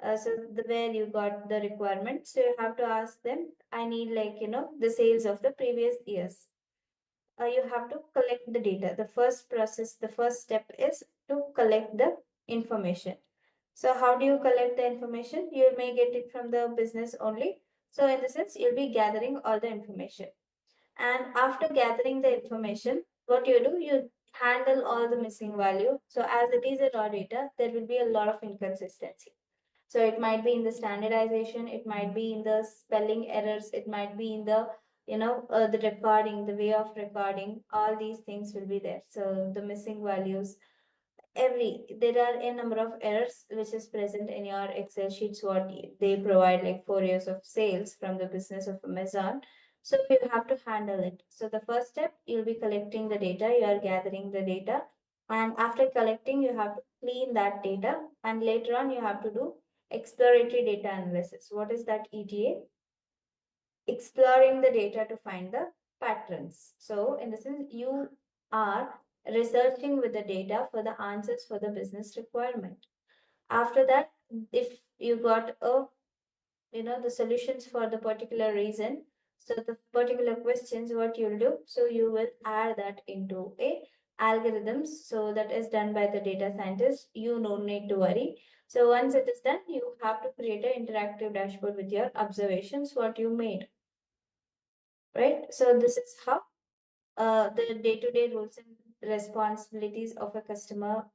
S2: So where you got the requirement. So you have to ask them, I need like, the sales of the previous years. You have to collect the data. The first process, the first step is to collect the information. So how do you collect the information? You may get it from the business only. So in the sense, you'll be gathering all the information. And after gathering the information, what you do, you handle all the missing value. So as it is a raw data, there will be a lot of inconsistency. So it might be in the standardization, it might be in the spelling errors, it might be in the the recording, the way of recording. All these things will be there. So the missing values, there are a number of errors which is present in your Excel sheets. What they provide, like 4 years of sales from the business of Amazon. So you have to handle it. So the first step, you'll be collecting the data, you are gathering the data, and after collecting, you have to clean that data, and later on you have to do exploratory data analysis. What is that EDA? Exploring the data to find the patterns. So in the sense, you are researching with the data for the answers for the business requirement. After that, if you got the solutions for the particular reason, so the particular questions, what you'll do, so you will add that into a algorithms. So that is done by the data scientist. You no need to worry. So once it is done, you have to create an interactive dashboard with your observations, what you made. Right? So this is how the day-to-day roles and responsibilities of a customer,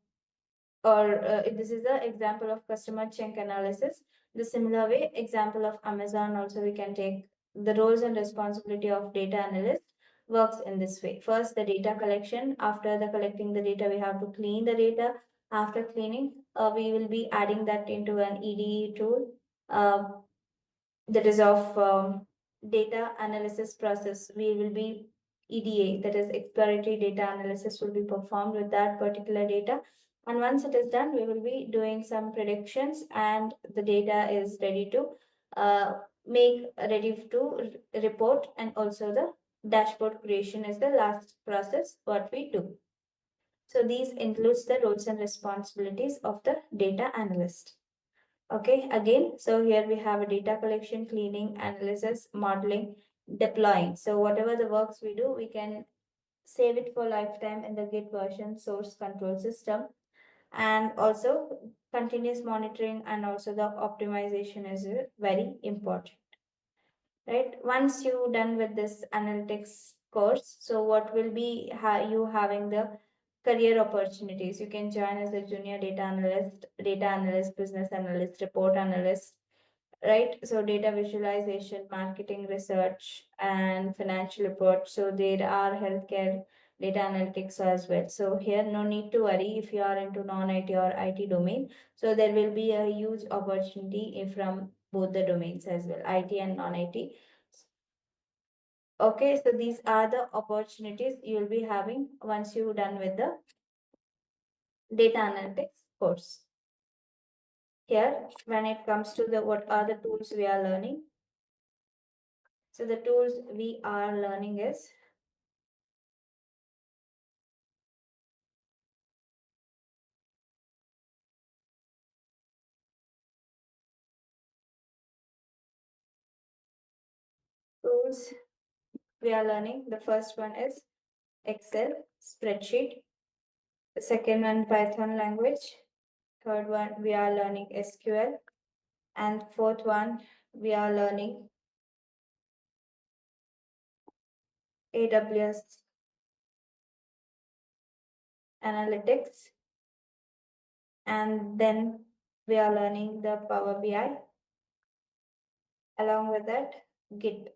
S2: or this is the example of customer chunk analysis. The similar way, example of Amazon also we can take. The roles and responsibility of data analyst works in this way. First, the data collection. After the collecting the data, we have to clean the data. After cleaning, we will be adding that into an EDE tool. That is of data analysis process. We will be EDA, that is exploratory data analysis, will be performed with that particular data. And once it is done, we will be doing some predictions, and the data is ready to ready to report, and also the dashboard creation is the last process what we do. So these includes the roles and responsibilities of the data analyst. Okay, again, so here we have a data collection, cleaning, analysis, modeling, deploying. So whatever the works we do, we can save it for lifetime in the Git version source control system. And also continuous monitoring and also the optimization is very important. Right? Once you're done with this analytics course, so what will be you having the career opportunities? You can join as a junior data analyst, business analyst, report analyst, right? So data visualization, marketing research, and financial report. So there are healthcare data analytics as well. So here, no need to worry if you are into non-IT or IT domain. So there will be a huge opportunity from both the domains as well, IT and non-IT. Okay, so these are the opportunities you'll be having once you're done with the data analytics course. Here, when it comes to the what are the tools we are learning. So the tools we are learning is tools we are learning. The first one is Excel, spreadsheet. The second one, Python language. Third one, we are learning SQL. And fourth one, we are learning AWS analytics. And then we are learning the Power BI. Along with that, Git.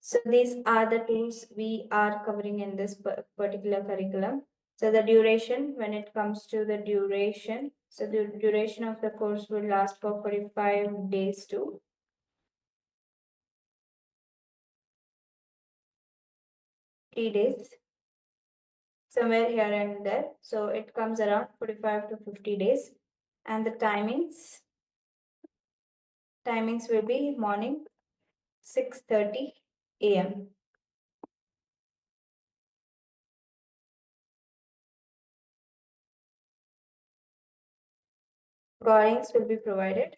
S2: So these are the tools we are covering in this particular curriculum. So the duration, when it comes to the duration, so the duration of the course will last for 45 days to 3 days, somewhere here and there. So it comes around 45 to 50 days. And the timings will be morning 6:30 a.m. Recordings will be provided.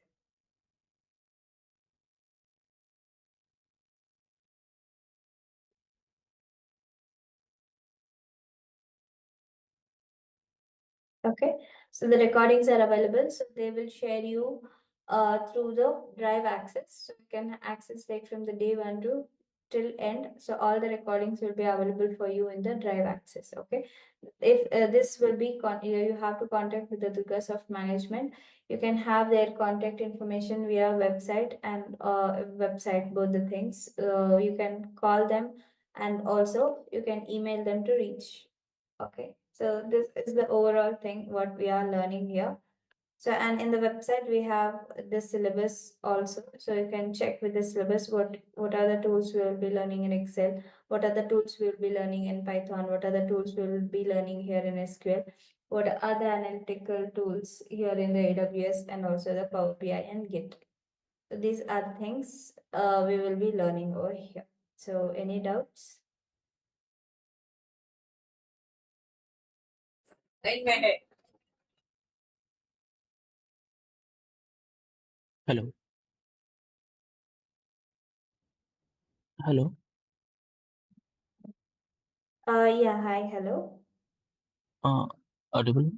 S2: Okay, so the recordings are available. So they will share you through the drive access. So you can access like from the day 1 to till end. So all the recordings will be available for you in the drive access. Okay. If this will be you have to contact with the Durga Soft management. You can have their contact information via website and website, both the things. You can call them and also you can email them to reach. Okay. So this is the overall thing what we are learning here. So, and in the website, we have the syllabus also. So you can check with the syllabus what are the tools we will be learning in Excel, what are the tools we will be learning in Python, what are the tools we will be learning here in SQL, what are the analytical tools here in the AWS and also the Power BI and Git. So these are things we will be learning over here. So any doubts?
S6: Hello. Hello.
S2: Yeah, hi, hello.
S6: Audible?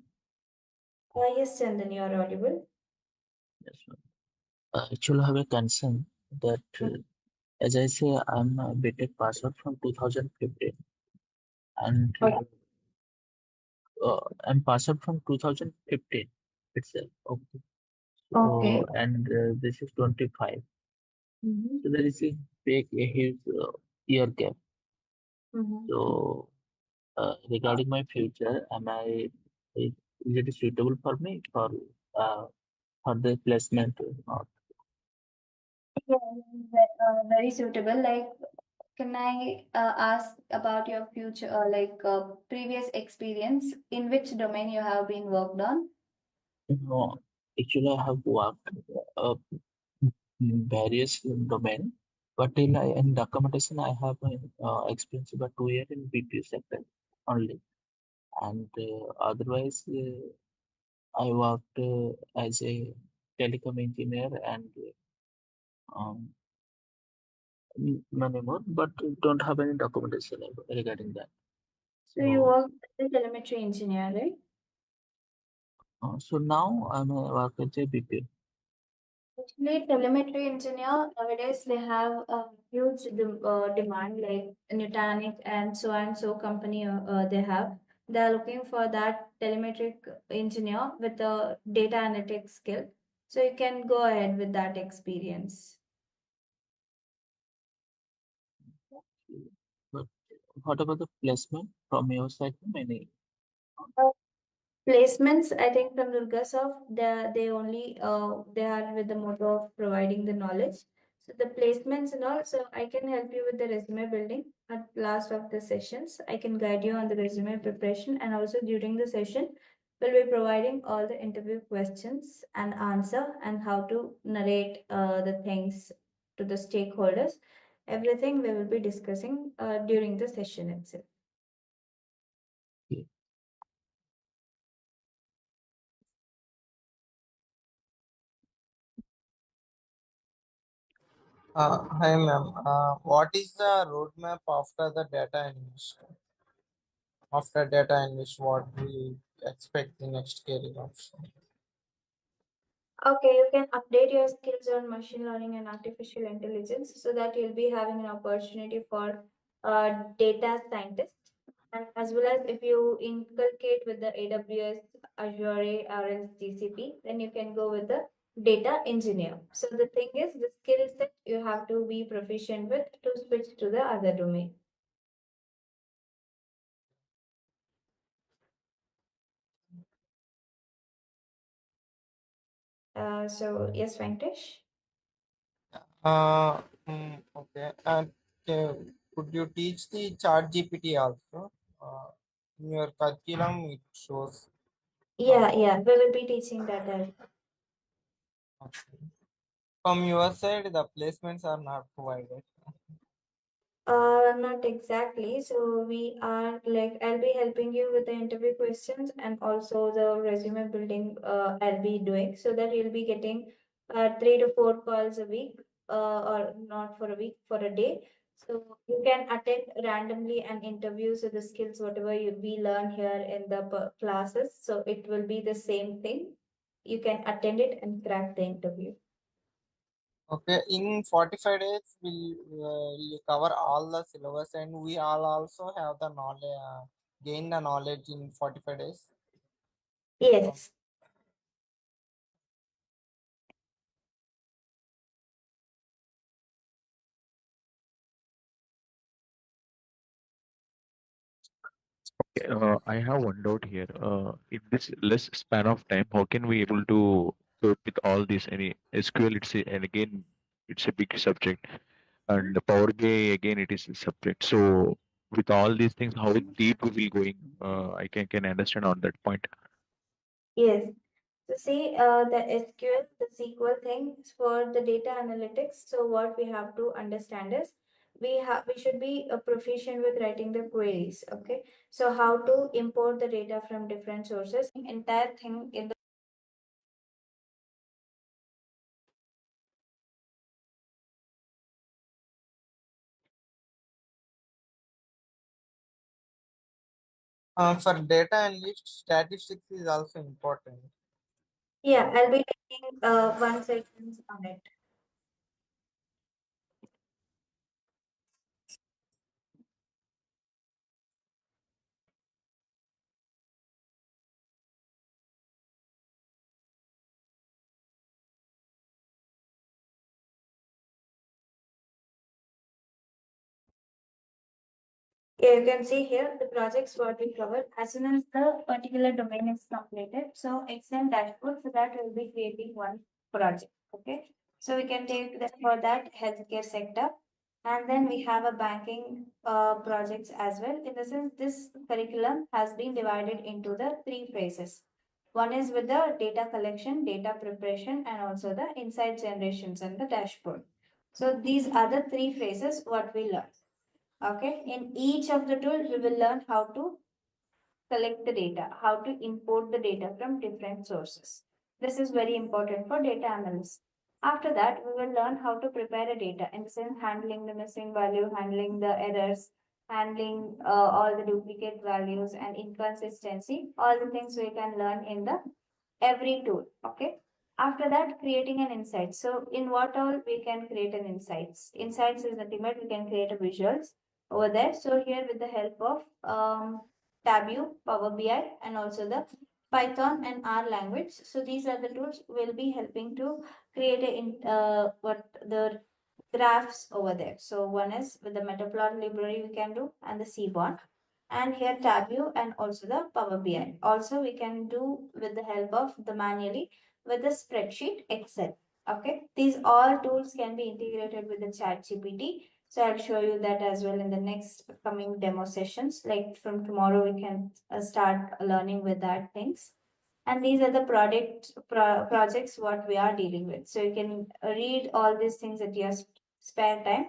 S2: Yes, Chandan, you are audible.
S6: Yes, ma'am. Actually, I have a concern that, as I say, I'm a BTech pass out from 2015, and I'm pass out from 2015 itself. Okay.
S2: Okay.
S6: So, and this is 25.
S2: Mm-hmm.
S6: So there is a big, a huge year gap.
S2: Mm-hmm.
S6: So, regarding my future, is it suitable for me for the placement or not?
S2: Yeah, very suitable. Like, can I ask about your future, previous experience, in which domain you have been worked on?
S6: No, actually, I have worked uh, in various domain, but in documentation, I have experience about 2 years in BPO sector only, and otherwise, I worked as a telecom engineer and um, many more, but don't have any documentation regarding that.
S2: So you
S6: So,
S2: worked as a telemetry engineer, right?
S6: so now I'm a work as a BPO.
S2: Actually, telemetry engineer nowadays they have a huge demand, like Nutanix and so company they have. They are looking for that telemetric engineer with a data analytics skill. So you can go ahead with that experience.
S6: But what about the placement from your side? Many.
S2: Placements, I think from Durgasoft, they only they are with the motto of providing the knowledge. So the placements and all, so I can help you with the resume building at last of the sessions. I can guide you on the resume preparation, and also during the session, we'll be providing all the interview questions and answer and how to narrate the things to the stakeholders. Everything we will be discussing during the session itself.
S7: Hi, ma'am. What is the roadmap after the data analyst? After data analyst, what do you expect the next career option?
S2: Okay, you can update your skills on machine learning and artificial intelligence so that you'll be having an opportunity for data scientist. And as well as if you inculcate with the AWS, Azure, or else GCP, then you can go with the data engineer. So the thing is, the skill set you have to be proficient with to switch to the other domain. So yes, Venkatesh.
S7: Okay. And could you teach the chart GPT also? In your curriculum, it shows.
S2: Yeah, we will be teaching that as
S7: Okay. From your side, the placements are not provided.
S2: Not exactly. So we are like I'll be helping you with the interview questions and also the resume building I'll be doing so that you'll be getting 3 to 4 calls a week or not for a week, for a day. So you can attend randomly an interview so the skills whatever we learn here in the classes. So it will be the same thing. you can attend it and crack the interview.
S7: Okay, in 45 days, we'll cover all the syllabus, and we all also have the knowledge, gain the knowledge in 45 days.
S2: Yes.
S5: I have one doubt here. In this less span of time, how can we able to cope with all this? Any SQL, and again, it's a big subject, and the Power BI again, it is a subject. So with all these things, how deep we will going? I can understand on that point.
S2: Yes. So see, the SQL, the SQL things for the data analytics. So what we have to understand is we should be proficient with writing the queries. Okay. So how to import the data from different sources. Entire thing in the
S7: For data analyst, statistics is also important.
S2: yeah, I'll be taking 1 second on it. Yeah, you can see here the projects what we covered as soon as the particular domain is completed. So Excel dashboard for that we'll be creating one project. Okay. So we can take that for that healthcare sector. And then we have a banking projects as well. In the sense, this curriculum has been divided into the 3 phases. One is with the data collection, data preparation, and also the insight generations and the dashboard. So these are the 3 phases what we learn. Okay, in each of the tools, we will learn how to collect the data, how to import the data from different sources. This is very important for data analysis. After that, we will learn how to prepare a data, in the sense handling the missing value, handling the errors, handling all the duplicate values and inconsistency, all the things we can learn in the every tool. Okay. After that, creating an insight. So in what all we can create an insights. Insights is nothing but we can create a visuals over there. So here with the help of Tableau, Power BI, and also the Python and R language. So these are the tools will be helping to create what the graphs over there. So one is with the Metaplot library we can do and the Seaborn, and here Tableau and also the Power BI. Also we can do with the help of the manually with the spreadsheet Excel. Okay, these all tools can be integrated with the chat GPT. So I'll show you that as well in the next coming demo sessions. Like from tomorrow, we can start learning with that things. And these are the projects what we are dealing with. So you can read all these things at your spare time.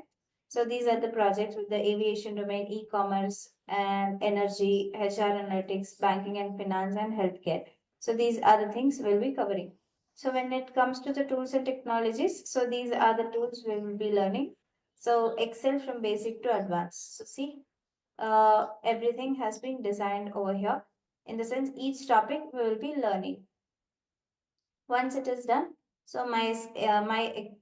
S2: So these are the projects with the aviation domain, e-commerce and energy, HR analytics, banking and finance and healthcare. So these are the things we'll be covering. So when it comes to the tools and technologies, so these are the tools we will be learning. So Excel from basic to advanced. So see, everything has been designed over here. In the sense, each topic we will be learning. Once it is done, so my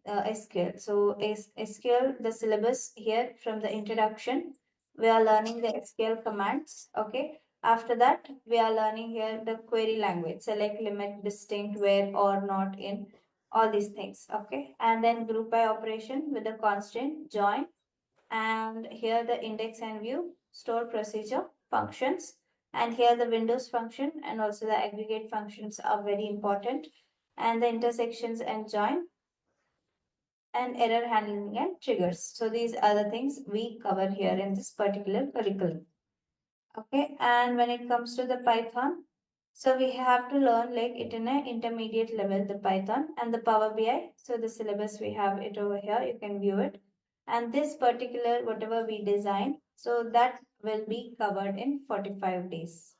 S2: SQL. So SQL, the syllabus here from the introduction, we are learning the SQL commands. Okay. After that, we are learning here the query language, select, limit, distinct, where or not in, all these things. Okay. And then group by operation with the constant, join, and here the index and view, store procedure, functions, and here the Windows function and also the aggregate functions are very important, and the intersections and join, and error handling and triggers. So these are the things we cover here in this particular curriculum. Okay, and when it comes to the Python, so we have to learn like it in an intermediate level, the Python and the Power BI. So the syllabus we have it over here, you can view it. And this particular, whatever we design, so that will be covered in 45 days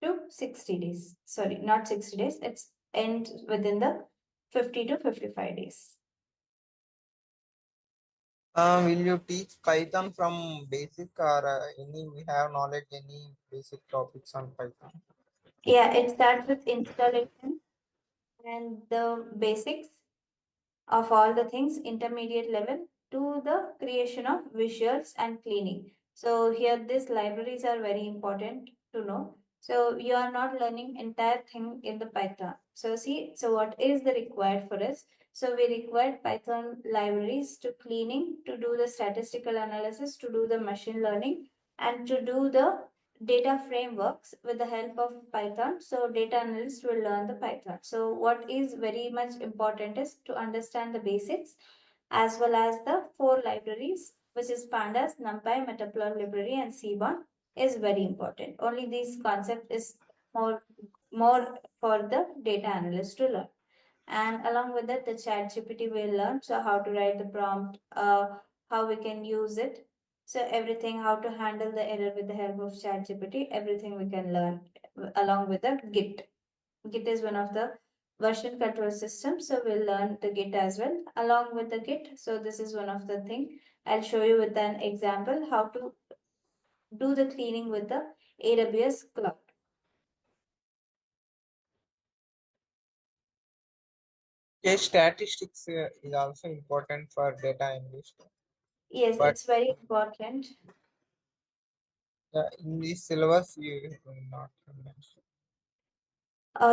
S2: to 60 days. Sorry, not 60 days, it's end within the 50 to 55 days.
S7: Will you teach Python from basic, or any we have knowledge any basic topics on Python?
S2: Yeah, it starts with installation. and the basics of all the things, intermediate level, to the creation of visuals and cleaning. So here these libraries are very important to know. So you are not learning entire thing in the Python. So see, so what is the required for us? So we require Python libraries to cleaning, to do the statistical analysis, to do the machine learning, and to do the data frameworks with the help of Python. So data analysts will learn the Python. So what is very much important is to understand the basics as well as the four libraries, which is pandas, numpy, matplotlib, and seaborn, is very important. Only this concept is more for the data analyst to learn. And along with that, the chat GPT will learn. So how to write the prompt, how we can use it. So everything, how to handle the error with the help of chat GPT, everything we can learn along with the Git. Git is one of the version control systems. So we'll learn the Git as well along with the Git. So this is one of the thing. I'll show you with an example how to do the cleaning with the AWS cloud.
S7: Case statistics is also important for data analyst.
S2: Yes,
S7: But
S2: it's very important.
S7: in the syllabus, you will not mention.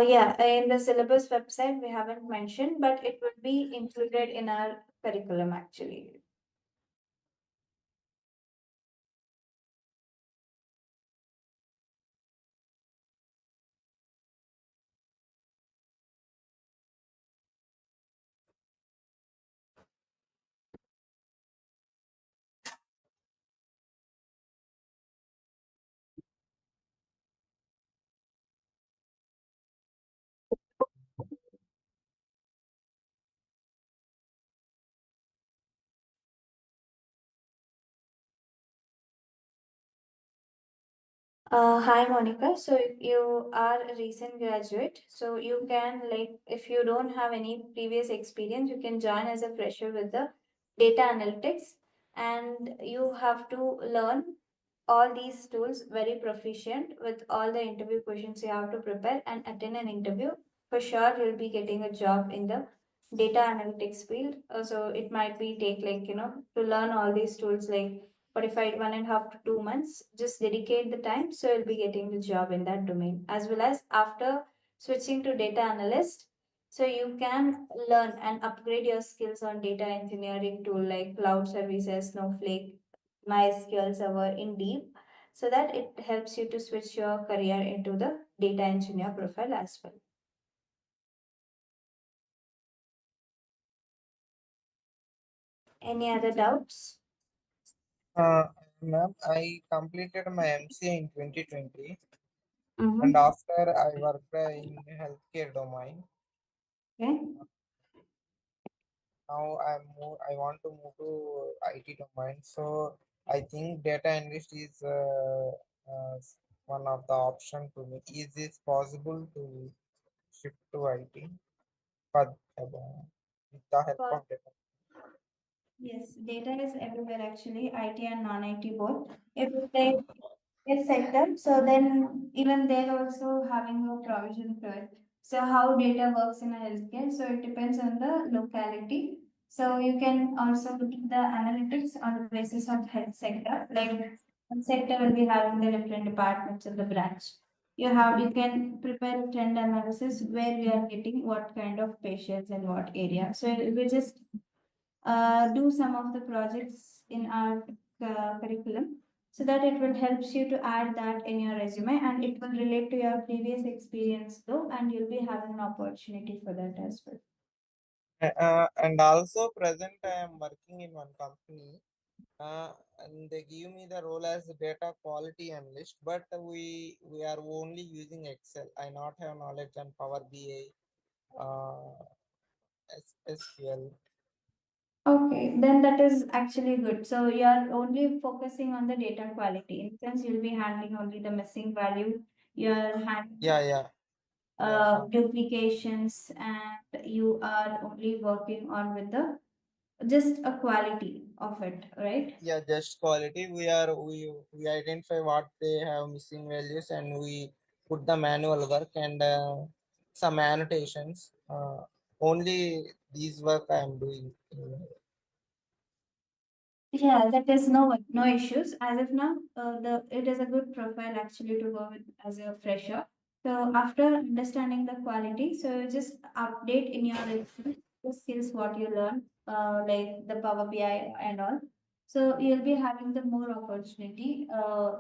S2: Yeah, in the syllabus website, we haven't mentioned, but it would be included in our curriculum actually. Hi Monica. So if you are a recent graduate, so you can, like, if you don't have any previous experience, you can join as a fresher with the data analytics, and you have to learn all these tools very proficient with all the interview questions you have to prepare and attend an interview. For sure, you'll be getting a job in the data analytics field. So it might be take, like, to learn all these tools like 45, 1.5 to 2 months. Just dedicate the time, so you'll be getting the job in that domain. As well as after switching to data analyst, so you can learn and upgrade your skills on data engineering tool like cloud services, Snowflake, MySQL Server in deep, so that it helps you to switch your career into the data engineer profile as well. Any other doubts?
S7: Ma'am, I completed my MCA in 2020,
S2: Mm-hmm.
S7: and after I worked in healthcare domain.
S2: Okay.
S7: Now I want to move to IT domain. So I think data analyst is one of the option to me. Is it possible to shift to IT with the help
S2: For
S7: of data?
S2: Yes, data is everywhere actually, IT and non-IT both. If they get sector, so then even they're also having a provision for it. So how data works in a healthcare, so it depends on the locality. So you can also do the analytics on the basis of health sector. Like one sector will be having the different departments of the branch. You can prepare a trend analysis where we are getting what kind of patients in what area. So we just do some of the projects in our curriculum, so that it will helps you to add that in your resume, and it will relate to your previous experience though, and you'll be having an opportunity for that as well.
S7: And also present I am working in one company, and they give me the role as a data quality analyst, but we are only using Excel. I not have knowledge on Power BI, SQL.
S2: Okay, then that is actually good. So you are only focusing on the data quality. In sense, you'll be handling only the missing value. You're handling
S7: Yeah.
S2: duplications, and you are only working on with the just a quality of it, right?
S7: Yeah, just quality. We identify what they have missing values, and we put the manual work and some annotations only these work I am doing.
S2: Yeah, that is no issues. As of now, it is a good profile actually to go with as a fresher. So after understanding the quality, so you just update in your resume the skills what you learn, like the Power BI and all. So you'll be having the more opportunity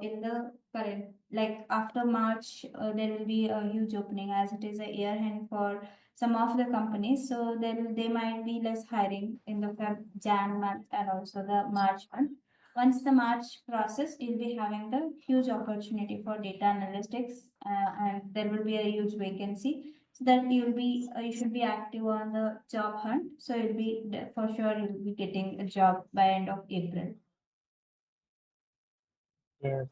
S2: in the current, like after March, there will be a huge opening as it is a year end for some of the companies. So then they might be less hiring in the Jan month and also the March month. Once the March process, you'll be having the huge opportunity for data analytics, and there will be a huge vacancy. So that you should be active on the job hunt. So for sure you'll be getting a job by end of April.
S7: Okay.